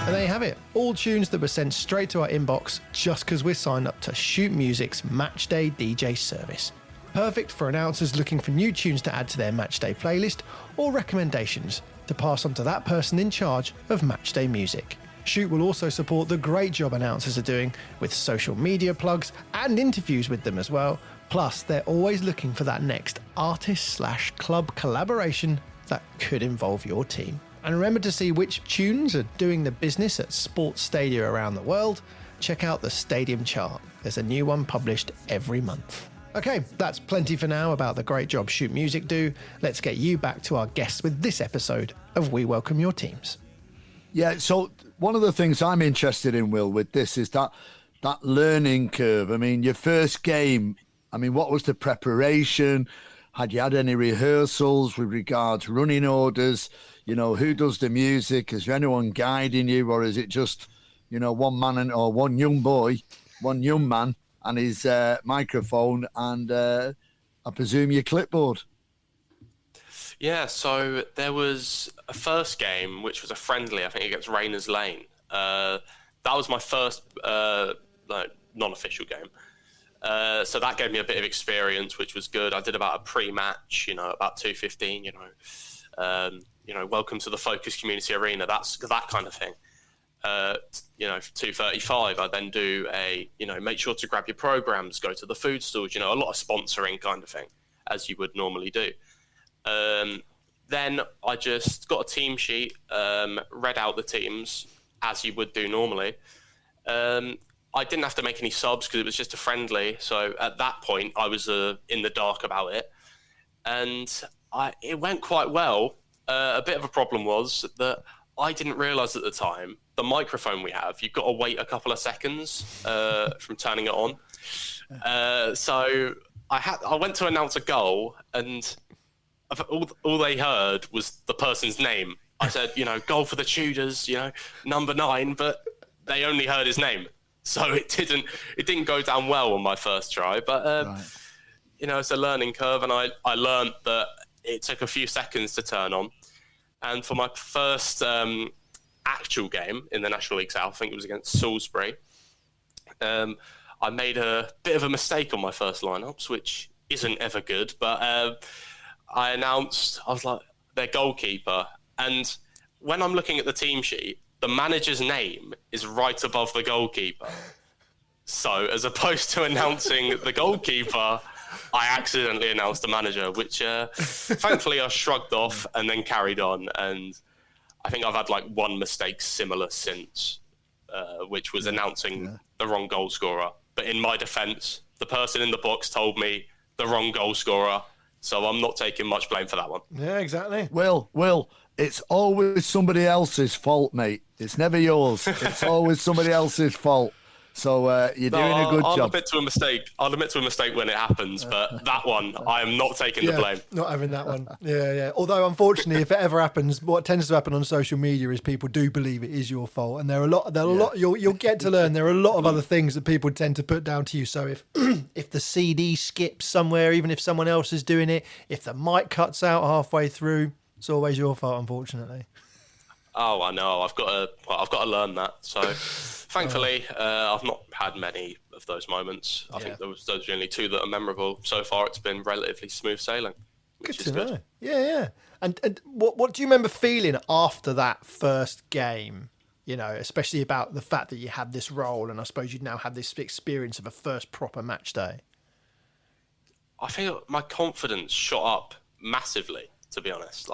And there you have it. All tunes that were sent straight to our inbox just because we're signed up to Shoot Music's Matchday DJ service. Perfect for announcers looking for new tunes to add to their Matchday playlist or recommendations to pass on to that person in charge of Matchday music. Shoot will also support the great job announcers are doing with social media plugs and interviews with them as well. Plus, they're always looking for that next artist/club collaboration that could involve your team. And remember to see which tunes are doing the business at sports stadia around the world. Check out the Stadium Chart. There's a new one published every month. Okay, that's plenty for now about the great job Shoot Music do. Let's get you back to our guests with this episode of We Welcome Your Teams. Yeah, so one of the things I'm interested in, Will, with this is that learning curve. I mean, your first game, what was the preparation? Had you had any rehearsals with regards running orders? You know, who does the music? Is there anyone guiding you, or is it just, one man or one young boy, one young man, and his microphone, and I presume your clipboard. Yeah, so there was a first game, which was a friendly, I think, against Rayners Lane. That was my first non-official game. So that gave me a bit of experience, which was good. I did about a pre-match, about 2:15, welcome to the Focus Community Arena. That's that kind of thing. 2:35, I then do make sure to grab your programs, go to the food stalls, a lot of sponsoring kind of thing, as you would normally do. Then I just got a team sheet, read out the teams as you would do normally. I didn't have to make any subs because it was just a friendly. So at that point, I was in the dark about it. And it went quite well. A bit of a problem was that I didn't realise at the time, the microphone we have, you've got to wait a couple of seconds from turning it on. So I went to announce a goal, and all they heard was the person's name. I said, goal for the Tudors, number 9, but they only heard his name. So it didn't go down well on my first try, but it's a learning curve, and I learned that it took a few seconds to turn on. And for my first actual game in the National League South, I think it was against Salisbury, I made a bit of a mistake on my first lineups, which isn't ever good, but I announced, I was like, their goalkeeper, and when I'm looking at the team sheet, the manager's name is right above the goalkeeper. So as opposed to announcing the goalkeeper, I accidentally announced the manager, which thankfully I shrugged off and then carried on. And I think I've had one mistake similar since, which was announcing the wrong goal scorer. But in my defence, the person in the box told me the wrong goal scorer. So I'm not taking much blame for that one. Yeah, exactly. Will, it's always somebody else's fault, mate. It's never yours. It's always somebody else's fault. So you're doing a good job. I'll admit to a mistake when it happens, but that one, I am not taking the blame. Not having that one. Yeah. Although, unfortunately, if it ever happens, what tends to happen on social media is people do believe it is your fault, and there are a lot. You'll get to learn there are a lot of other things that people tend to put down to you. So if the CD skips somewhere, even if someone else is doing it, if the mic cuts out halfway through, it's always your fault, unfortunately. Oh, I know. I've got to learn that. So, thankfully, I've not had many of those moments. I think those are the only 2 that are memorable. So far, it's been relatively smooth sailing, which is good. Yeah. And what do you remember feeling after that first game? Especially about the fact that you had this role, and I suppose you'd now had this experience of a first proper match day. I feel my confidence shot up massively, to be honest.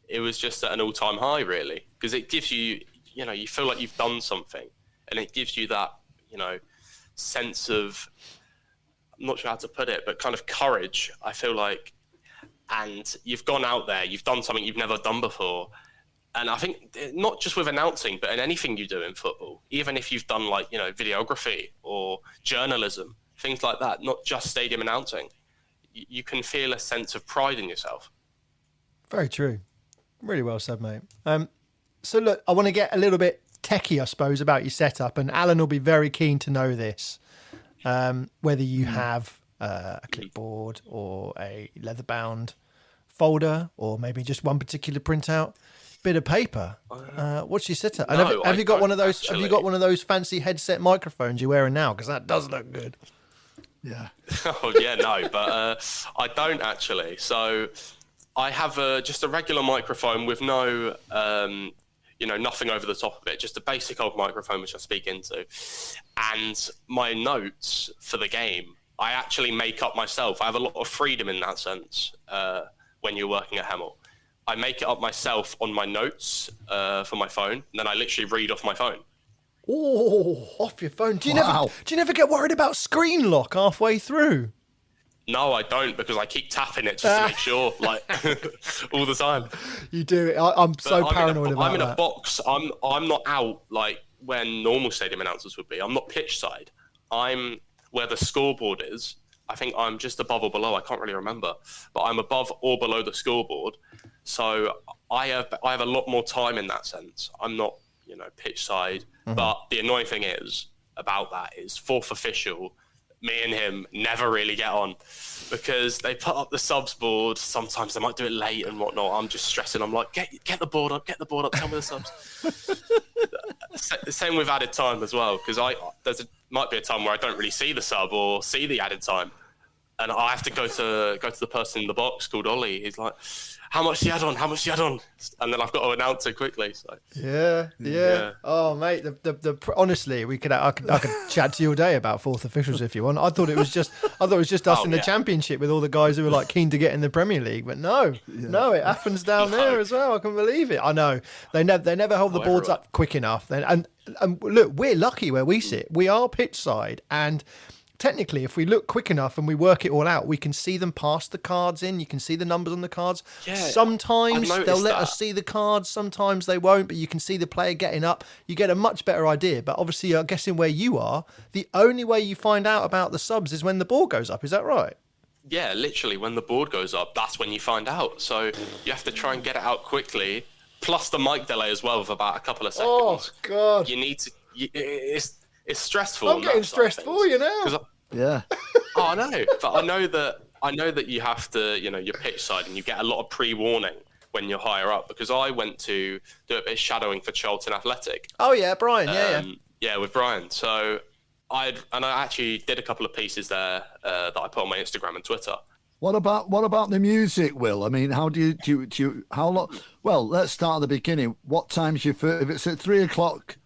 It was just at an all-time high, really, because it gives you, you feel like you've done something, and it gives you that, sense of, I'm not sure how to put it, but kind of courage, I feel like. And you've gone out there, you've done something you've never done before. And I think not just with announcing, but in anything you do in football, even if you've done videography or journalism, things like that, not just stadium announcing, you can feel a sense of pride in yourself. Very true. Really well said, mate. So look, I want to get a little bit techie, I suppose, about your setup, and Alan will be very keen to know this. Whether you have a clipboard or a leather-bound folder, or maybe just one particular printout bit of paper. What's your setup? No, have you got one of those? Actually. Have you got one of those fancy headset microphones you're wearing now? Because that does look good. Yeah. Oh yeah, no, but I don't actually. So I have just a regular microphone with no, nothing over the top of it. Just a basic old microphone which I speak into, and my notes for the game I actually make up myself. I have a lot of freedom in that sense. When you're working at Hemel, I make it up myself on my notes for my phone, and then I literally read off my phone. Oh, off your phone. Do you never get worried about screen lock halfway through? No, I don't, because I keep tapping it just to make sure, all the time. You do. I'm so paranoid about that. I'm in a box. I'm not out when normal stadium announcers would be. I'm not pitch side. I'm where the scoreboard is. I think I'm just above or below. I can't really remember, but I'm above or below the scoreboard. So I have a lot more time in that sense. I'm not, pitch side. But the annoying thing about that is fourth official, me and him never really get on because they put up the subs board. Sometimes they might do it late and whatnot. I'm just stressing. I'm like, get the board up, tell me the subs. Same with added time as well, because might be a time where I don't really see the sub or see the added time, and I have to go to the person in the box called Ollie. He's like, how much the add on? And then I've got to announce it quickly. So yeah. Oh, mate, honestly, I could chat to you all day about fourth officials if you want. I thought it was just us in the Championship with all the guys who were like keen to get in the Premier League, but no, it happens down there as well. I can believe it. I know they never hold the boards up quick enough. And look, we're lucky where we sit. We are pitch side, and technically, if we look quick enough and we work it all out, we can see them pass the cards in. You can see the numbers on the cards. Yeah, sometimes they'll let us see the cards. Sometimes they won't, but you can see the player getting up. You get a much better idea. But obviously, I'm guessing where you are, the only way you find out about the subs is when the ball goes up. Is that right? Yeah, literally, when the board goes up, that's when you find out. So you have to try and get it out quickly. Plus the mic delay as well of about a couple of seconds. Oh, God. You need to... It's stressful. I'm getting stressed for you now. Yeah. I know, but I know that you have to, your pitch side, and you get a lot of pre-warning when you're higher up. Because I went to do a bit of shadowing for Charlton Athletic. Oh yeah, Brian. Yeah, with Brian. So I actually did a couple of pieces there that I put on my Instagram and Twitter. What about the music, Will? I mean, how do you how long? Well, let's start at the beginning. What time's your first? If it's at 3:00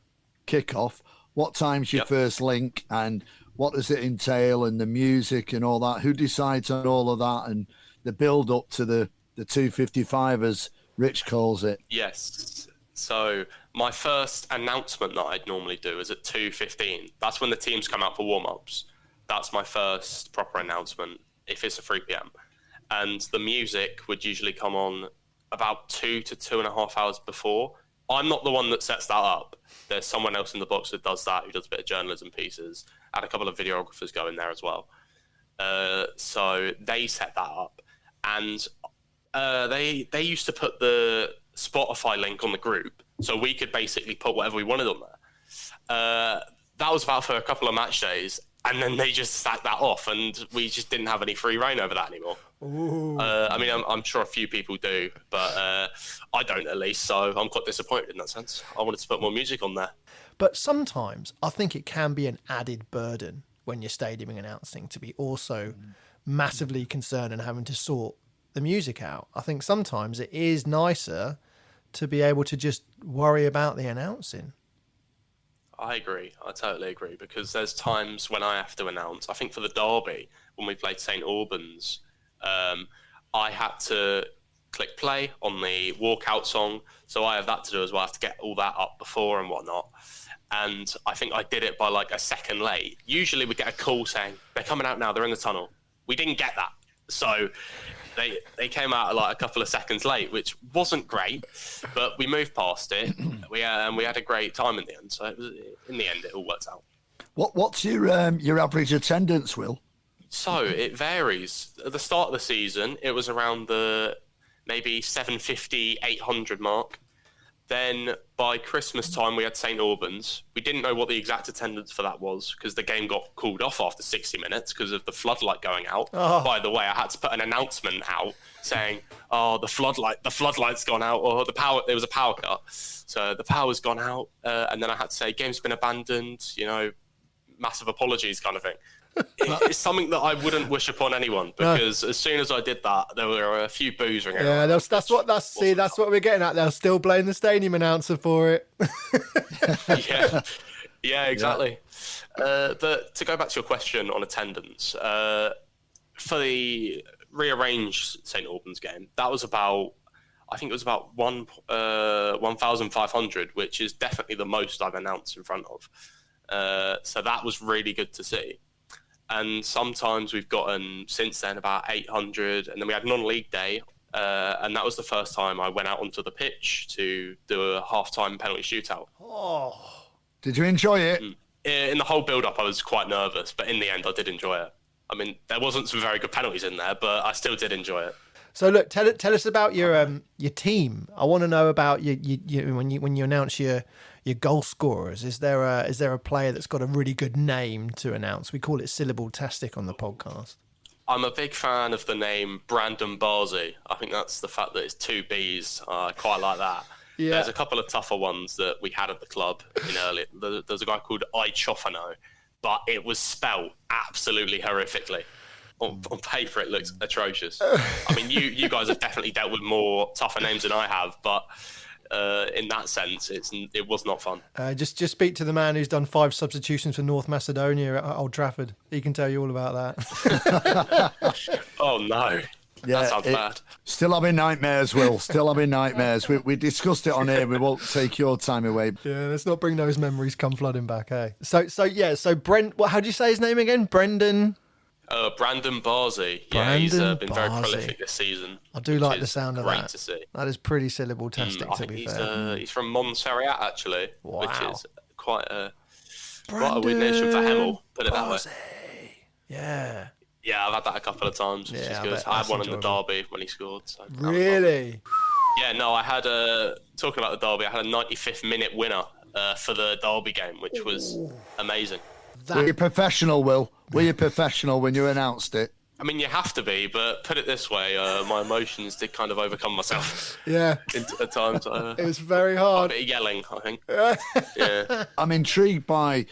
kickoff, what time's your first link, and what does it entail, and the music and all that? Who decides on all of that and the build up to the 2:55, as Rich calls it? Yes. So my first announcement that I'd normally do is at 2:15. That's when the teams come out for warm-ups. That's my first proper announcement if it's a 3 p.m. And the music would usually come on about 2 to 2.5 hours before. I'm not the one that sets that up. There's someone else in the box that does that, who does a bit of journalism pieces, and a couple of videographers go in there as well. So they set that up, and they used to put the Spotify link on the group, so we could basically put whatever we wanted on there. That was about for a couple of match days, and then they just sacked that off, and we just didn't have any free reign over that anymore. I mean, I'm sure a few people do, but I don't, at least, so I'm quite disappointed in that sense. I wanted to put more music on there. But sometimes I think it can be an added burden when you're stadiuming announcing to be also massively concerned and having to sort the music out. I think sometimes it is nicer to be able to just worry about the announcing. I agree. I totally agree, because there's times when I have to announce. I think for the derby, when we played St Albans, I had to click play on the walkout song, so I have that to do as well. I have to get all that up before and whatnot, and I think I did it by like a second late. Usually we get a call saying they're coming out now, they're in the tunnel. We didn't get that, so they came out like a couple of seconds late, which wasn't great, but we moved past it. We had a great time in the end, so in the end it all worked out. What's your average attendance, Will? So it varies. At the start of the season, it was around the maybe 750, 800 mark. Then by Christmas time, we had St Albans. We didn't know what the exact attendance for that was, because the game got called off after 60 minutes because of the floodlight going out. Oh. By the way, I had to put an announcement out saying, "Oh, the floodlight's gone out," or there was a power cut, so the power's gone out. And then I had to say, "Game's been abandoned," massive apologies kind of thing. It's something that I wouldn't wish upon anyone, because as soon as I did that, there were a few boos ringing. Yeah, that's what we're getting at. They'll still blame the stadium announcer for it. yeah, exactly. But to go back to your question on attendance, for the rearranged St Albans game, that was about 1,500, which is definitely the most I've announced in front of. So that was really good to see. And sometimes we've gotten, since then, about 800. And then we had non-league day. And that was the first time I went out onto the pitch to do a half-time penalty shootout. Oh, did you enjoy it? In the whole build-up, I was quite nervous. But in the end, I did enjoy it. I mean, there wasn't some very good penalties in there, but I still did enjoy it. So look, tell us about your team. I want to know about you when you announce your your goal scorers? Is there a player that's got a really good name to announce? We call it syllable-tastic on the podcast. I'm a big fan of the name Brandon Beasley. I think that's the fact that it's 2 B's. I quite like that. Yeah. There's a couple of tougher ones that we had at the club in earlier. There's a guy called Ichofano, but it was spelt absolutely horrifically. On paper, it looks atrocious. I mean, you guys have definitely dealt with more tougher names than I have, but in that sense, it was not fun. Just speak to the man who's done 5 substitutions for North Macedonia at Old Trafford. He can tell you all about that. Oh, no. Yeah, that sounds bad. Still having nightmares, Will. Still having nightmares. We discussed it on here. We won't take your time away. Yeah, let's not bring those memories come flooding back, eh? So Brent, how do you say his name again? Brendan? Brandon Beasley. Yeah, he's been very prolific this season. I do like the sound of that. Great to see. That is pretty syllable-tastic, to be fair. He's from Montserrat, actually, Wow. which is quite a weird nation for Hemel, put it that way. Yeah. Yeah, I've had that a couple of times, which is good. I had one in the derby when he scored. So Really? Yeah, no, talking about the derby, I had a 95th minute winner for the derby game, which was amazing. Were you professional, Will? Were you professional when you announced it? I mean, you have to be, but put it this way, my emotions did kind of overcome myself. Yeah. At times. It was very hard. A bit of yelling, I think. Yeah. I'm intrigued by,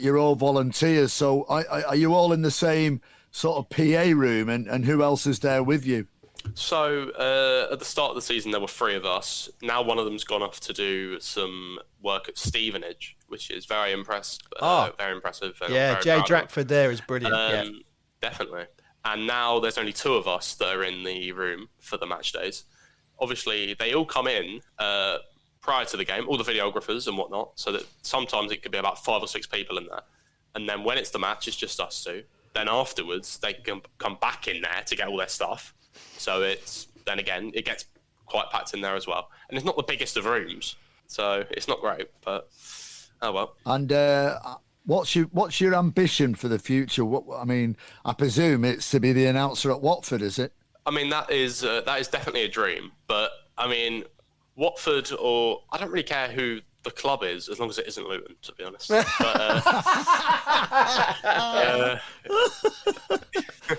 you're all volunteers, so are you all in the same sort of PA room, and who else is there with you? So at the start of the season, there were 3 of us. Now one of them's gone off to do some work at Stevenage, which is very impressive. Very impressive. Yeah, Jay Drakford there is brilliant. Yeah. Definitely. And now there's only 2 of us that are in the room for the match days. Obviously, they all come in prior to the game, all the videographers and whatnot, so that sometimes it could be about 5 or 6 people in there. And then when it's the match, it's just us 2. Then afterwards, they can come back in there to get all their stuff. So it gets quite packed in there as well. And it's not the biggest of rooms, so it's not great, but oh well. And what's your ambition for the future? I presume it's to be the announcer at Watford, is it? I mean, that is definitely a dream, but I mean, Watford, or I don't really care who the club is, as long as it isn't Luton, to be honest. But,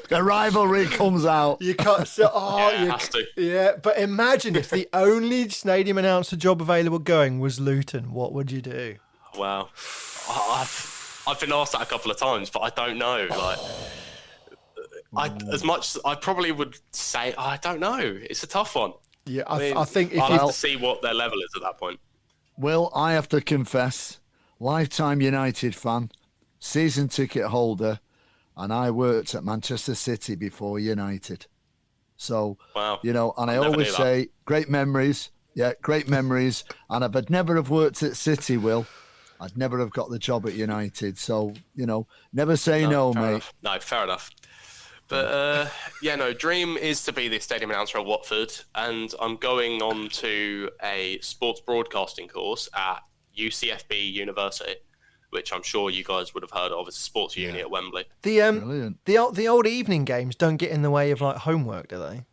the rivalry comes out. You can't. It has to. Yeah, but imagine if the only stadium announcer job available going was Luton. What would you do? Wow, I've been asked that a couple of times, but I don't know. I probably would say I don't know. It's a tough one. Yeah, I think if I'll have to see what their level is at that point. Will, I have to confess, lifetime United fan, season ticket holder, and I worked at Manchester City before United. So, wow. And I always say, great memories. Yeah, great memories. And if I'd never have worked at City, Will, I'd never have got the job at United. So, never say no, mate. Enough. No, fair enough. But, dream is to be the stadium announcer at Watford, and I'm going on to a sports broadcasting course at UCFB University, which I'm sure you guys would have heard of. It's a sports uni at Wembley. The old evening games don't get in the way of homework, do they?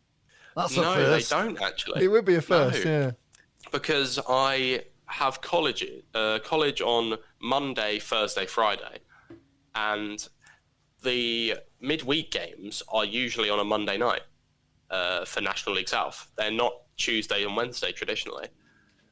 That's no, they don't actually. It would be a first, yeah. Because I have college on Monday, Thursday, Friday, and the midweek games are usually on a Monday night for National League South. They're not Tuesday and Wednesday traditionally.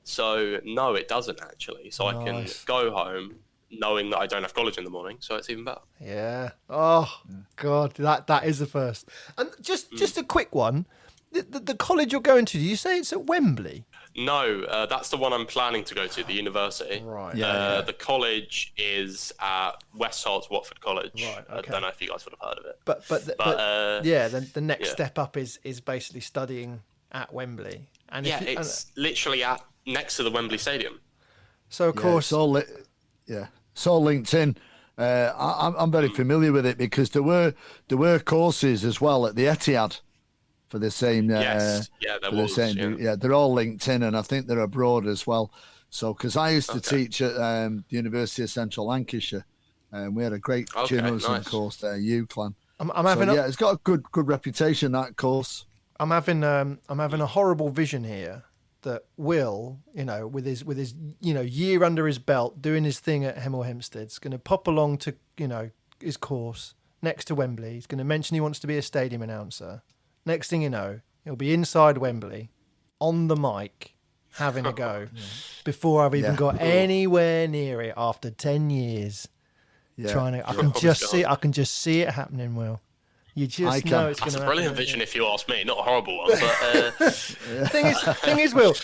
So, no, it doesn't actually. So nice. I can go home knowing that I don't have college in the morning, so it's even better. Yeah. Oh, God, that is the first. And just a quick one. The college you're going to, do you say it's at Wembley? No, that's the one I'm planning to go to, the university. Right. The college is at West Harts Watford College. Right, okay. I don't know if you guys would have heard of it. But the next step up is basically studying at Wembley. And it's literally next to the Wembley Stadium. So of course, it's all linked in. I'm very familiar with it because there were courses as well at the Etihad. For the same, there was. They're all linked in, and I think they're abroad as well. So, because I used to teach at the University of Central Lancashire, and we had a great journalism course there, UCLan. It's got a good reputation, that course. I'm having a horrible vision here that Will, with his year under his belt, doing his thing at Hemel Hempstead, is going to pop along to his course next to Wembley. He's going to mention he wants to be a stadium announcer. Next thing you know, he'll be inside Wembley on the mic having a go before I've even got anywhere near it after 10 years. I can just see it happening, Will. You just know it's going to happen. That's a brilliant vision, if you ask me. Not a horrible one, but thing is, Will,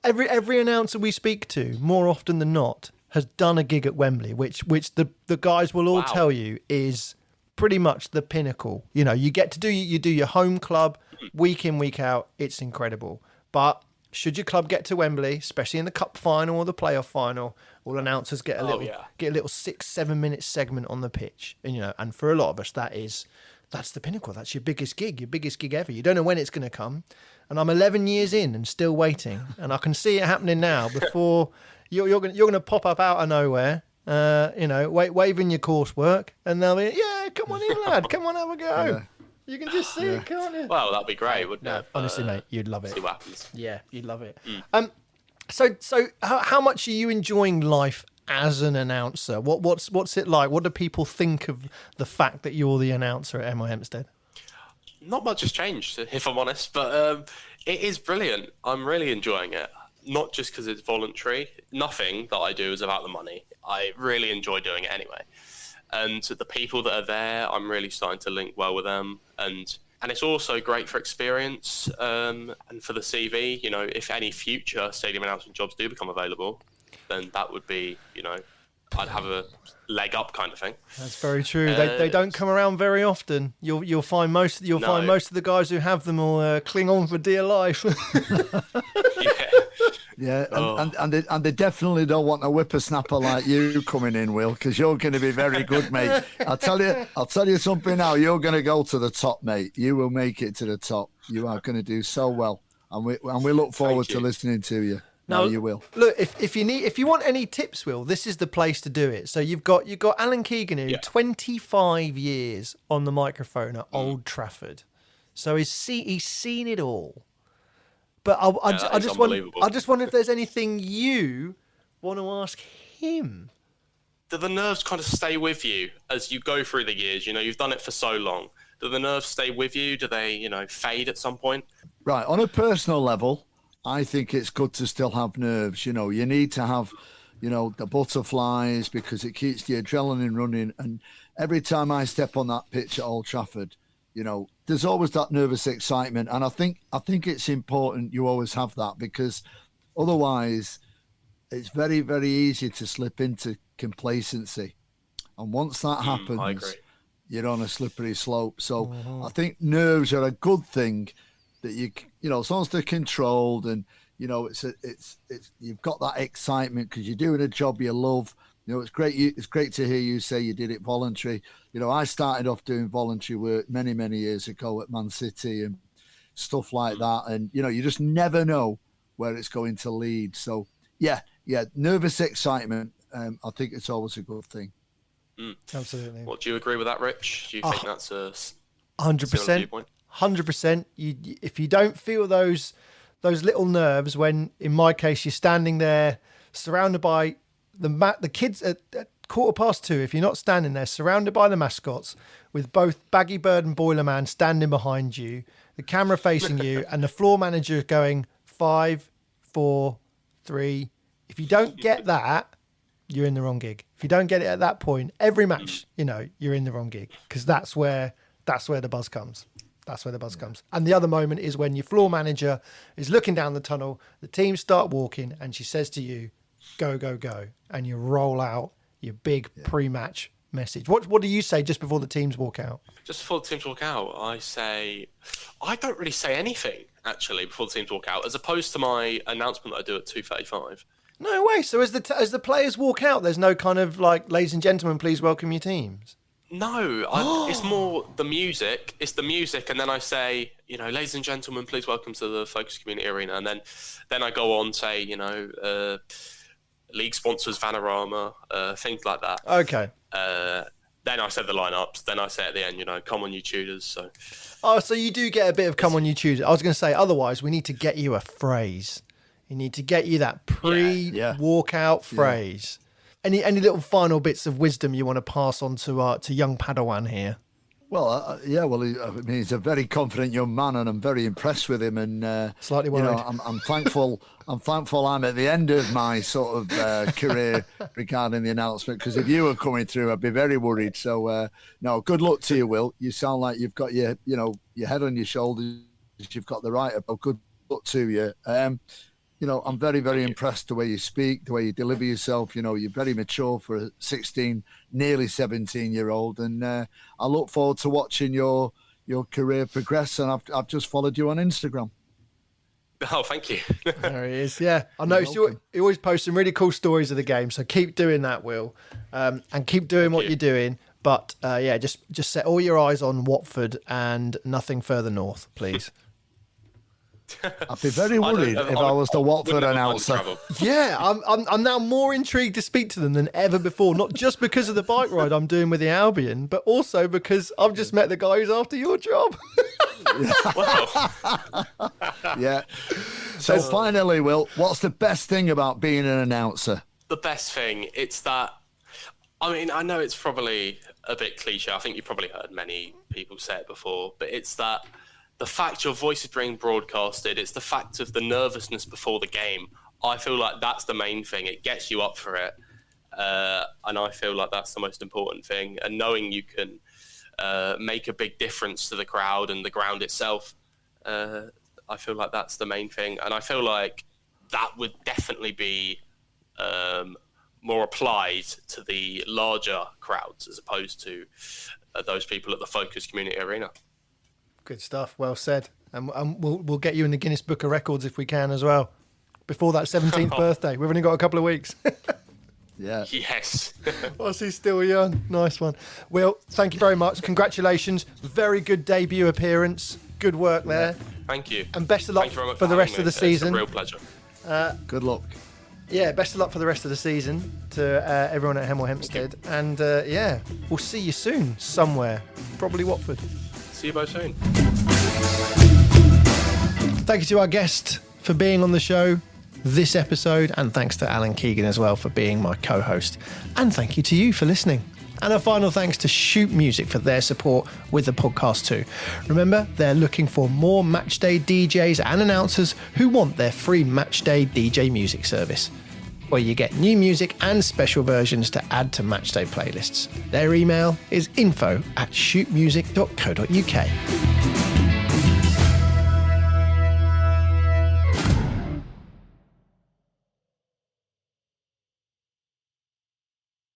every announcer we speak to, more often than not, has done a gig at Wembley, which the guys will all tell you is pretty much the pinnacle. You get to do your home club week in, week out. It's incredible. But should your club get to Wembley, especially in the cup final or the playoff final, all announcers get a little 6-7 minute segment on the pitch. And for a lot of us, that's the pinnacle. That's your biggest gig ever. You don't know when it's going to come. And I'm 11 years in and still waiting. And I can see it happening now before you're going to pop up out of nowhere, waving your coursework. And they'll be, come on in, lad. Come on, have a go. Yeah. You can just see it, can't you? Well, that'd be great, wouldn't it? Honestly, mate, you'd love it. See what happens. Yeah, you'd love it. So how much are you enjoying life as an announcer? What's it like? What do people think of the fact that you're the announcer at Hemel Hempstead? Not much has changed, if I'm honest, but it is brilliant. I'm really enjoying it. Not just because it's voluntary. Nothing that I do is about the money. I really enjoy doing it anyway. And the people that are there, I'm really starting to link well with them. And it's also great for experience and for the CV. If any future stadium announcement jobs do become available, then that would be, I'd have a leg up kind of thing. That's very true. They don't come around very often. You'll find most of the guys who have them will cling on for dear life. Yeah, and they definitely don't want a whippersnapper like you coming in, Will, because you're going to be very good, mate. I'll tell you something now. You're going to go to the top, mate. You will make it to the top. You are going to do so well, and we look forward to listening to you. No, you will. Look, if you want any tips, Will, this is the place to do it. So you've got Alan Keegan, who 25 years on the microphone at Old Trafford. So he's seen it all. But I just wonder if there's anything you want to ask him. Do the nerves kind of stay with you as you go through the years? You've done it for so long. Do the nerves stay with you? Do they, fade at some point? Right. On a personal level, I think it's good to still have nerves. You need to have, the butterflies because it keeps the adrenaline running. And every time I step on that pitch at Old Trafford, there's always that nervous excitement. And I think it's important you always have that because otherwise it's very, very easy to slip into complacency. And once that happens, you're on a slippery slope. So I think nerves are a good thing that as long as they're controlled and, it's you've got that excitement because you're doing a job you love. It's great. It's great to hear you say you did it voluntary. I started off doing voluntary work many, many years ago at Man City and stuff like that. And, you just never know where it's going to lead. So, yeah, nervous excitement. I think it's always a good thing. Absolutely. What, do you agree with that, Rich? Do you think that's a 100%? 100%. If you don't feel those little nerves when, in my case, you're standing there surrounded by the kids at 2:15, if you're not standing there, surrounded by the mascots, with both Baggy Bird and Boiler Man standing behind you, the camera facing you, and the floor manager going 5, 4, 3. If you don't get that, you're in the wrong gig. If you don't get it at that point, every match, you're in the wrong gig because that's where the buzz comes. That's where the buzz comes. And the other moment is when your floor manager is looking down the tunnel, the team start walking, and she says to you, go, go, go. And you roll out your big pre-match message. What do you say just before the teams walk out? Just before the teams walk out, I don't really say anything, actually, before the teams walk out, as opposed to my announcement that I do at 2:35. No way. So as the players walk out, there's no kind of like, ladies and gentlemen, please welcome your teams? No, it's more the music. It's the music, and then I say, ladies and gentlemen, please welcome to the Focus Community Arena, and then I go on, say, league sponsors, Vanarama, things like that. Okay. Then I said the lineups. Then I say at the end, come on, you Tudors. So you do get a bit of come on, you Tudors. I was going to say, otherwise, we need to get you a phrase. You need to get you that pre-walkout phrase. Any little final bits of wisdom you want to pass on to young Padawan here? Well, he's a very confident young man, and I'm very impressed with him. And slightly worried. I'm thankful. I'm thankful I'm at the end of my sort of career regarding the announcement. Because if you were coming through, I'd be very worried. So, no, good luck to you, Will. You sound like you've got your head on your shoulders. You've got the right about. Good luck to you. I'm very, very impressed the way you speak, the way you deliver yourself. You're very mature for a 16, nearly 17-year-old. And I look forward to watching your career progress. And I've just followed you on Instagram. Oh, thank you. There he is. Yeah, I noticed you always post some really cool stories of the game. So keep doing that, Will, and keep doing what you're doing. But just set all your eyes on Watford and nothing further north, please. I'd be very worried if I was the Watford announcer. Yeah, I'm now more intrigued to speak to them than ever before. Not just because of the bike ride I'm doing with the Albion, but also because I've just met the guy who's after your job. Yeah. So finally, Will, what's the best thing about being an announcer? The best thing, it's that. I mean, I know it's probably a bit cliche. I think you've probably heard many people say it before, but it's that. The fact your voice is being broadcasted, it's the fact of the nervousness before the game. I feel like that's the main thing. It gets you up for it. And I feel like that's the most important thing. And knowing you can make a big difference to the crowd and the ground itself, I feel like that's the main thing. And I feel like that would definitely be more applied to the larger crowds as opposed to those people at the Focus Community Arena. Good stuff. Well said. And we'll get you in the Guinness Book of Records if we can as well. Before that 17th birthday. We've only got a couple of weeks. Yeah. Yes. Whilst he's still young. Nice one. Will, thank you very much. Congratulations. Very good debut appearance. Good work there. Thank you. And best of luck for the rest of the season. It's a real pleasure. Good luck. Yeah, best of luck for the rest of the season to everyone at Hemel Hempsted. And we'll see you soon somewhere. Probably Watford. See you both soon. Thank you to our guest for being on the show this episode, and thanks to Alan Keegan as well for being my co-host. And thank you to you for listening. And a final thanks to Shoot Music for their support with the podcast too. Remember, they're looking for more matchday DJs and announcers who want their free matchday DJ music service, where you get new music and special versions to add to matchday playlists. Their email is info@shootmusic.co.uk.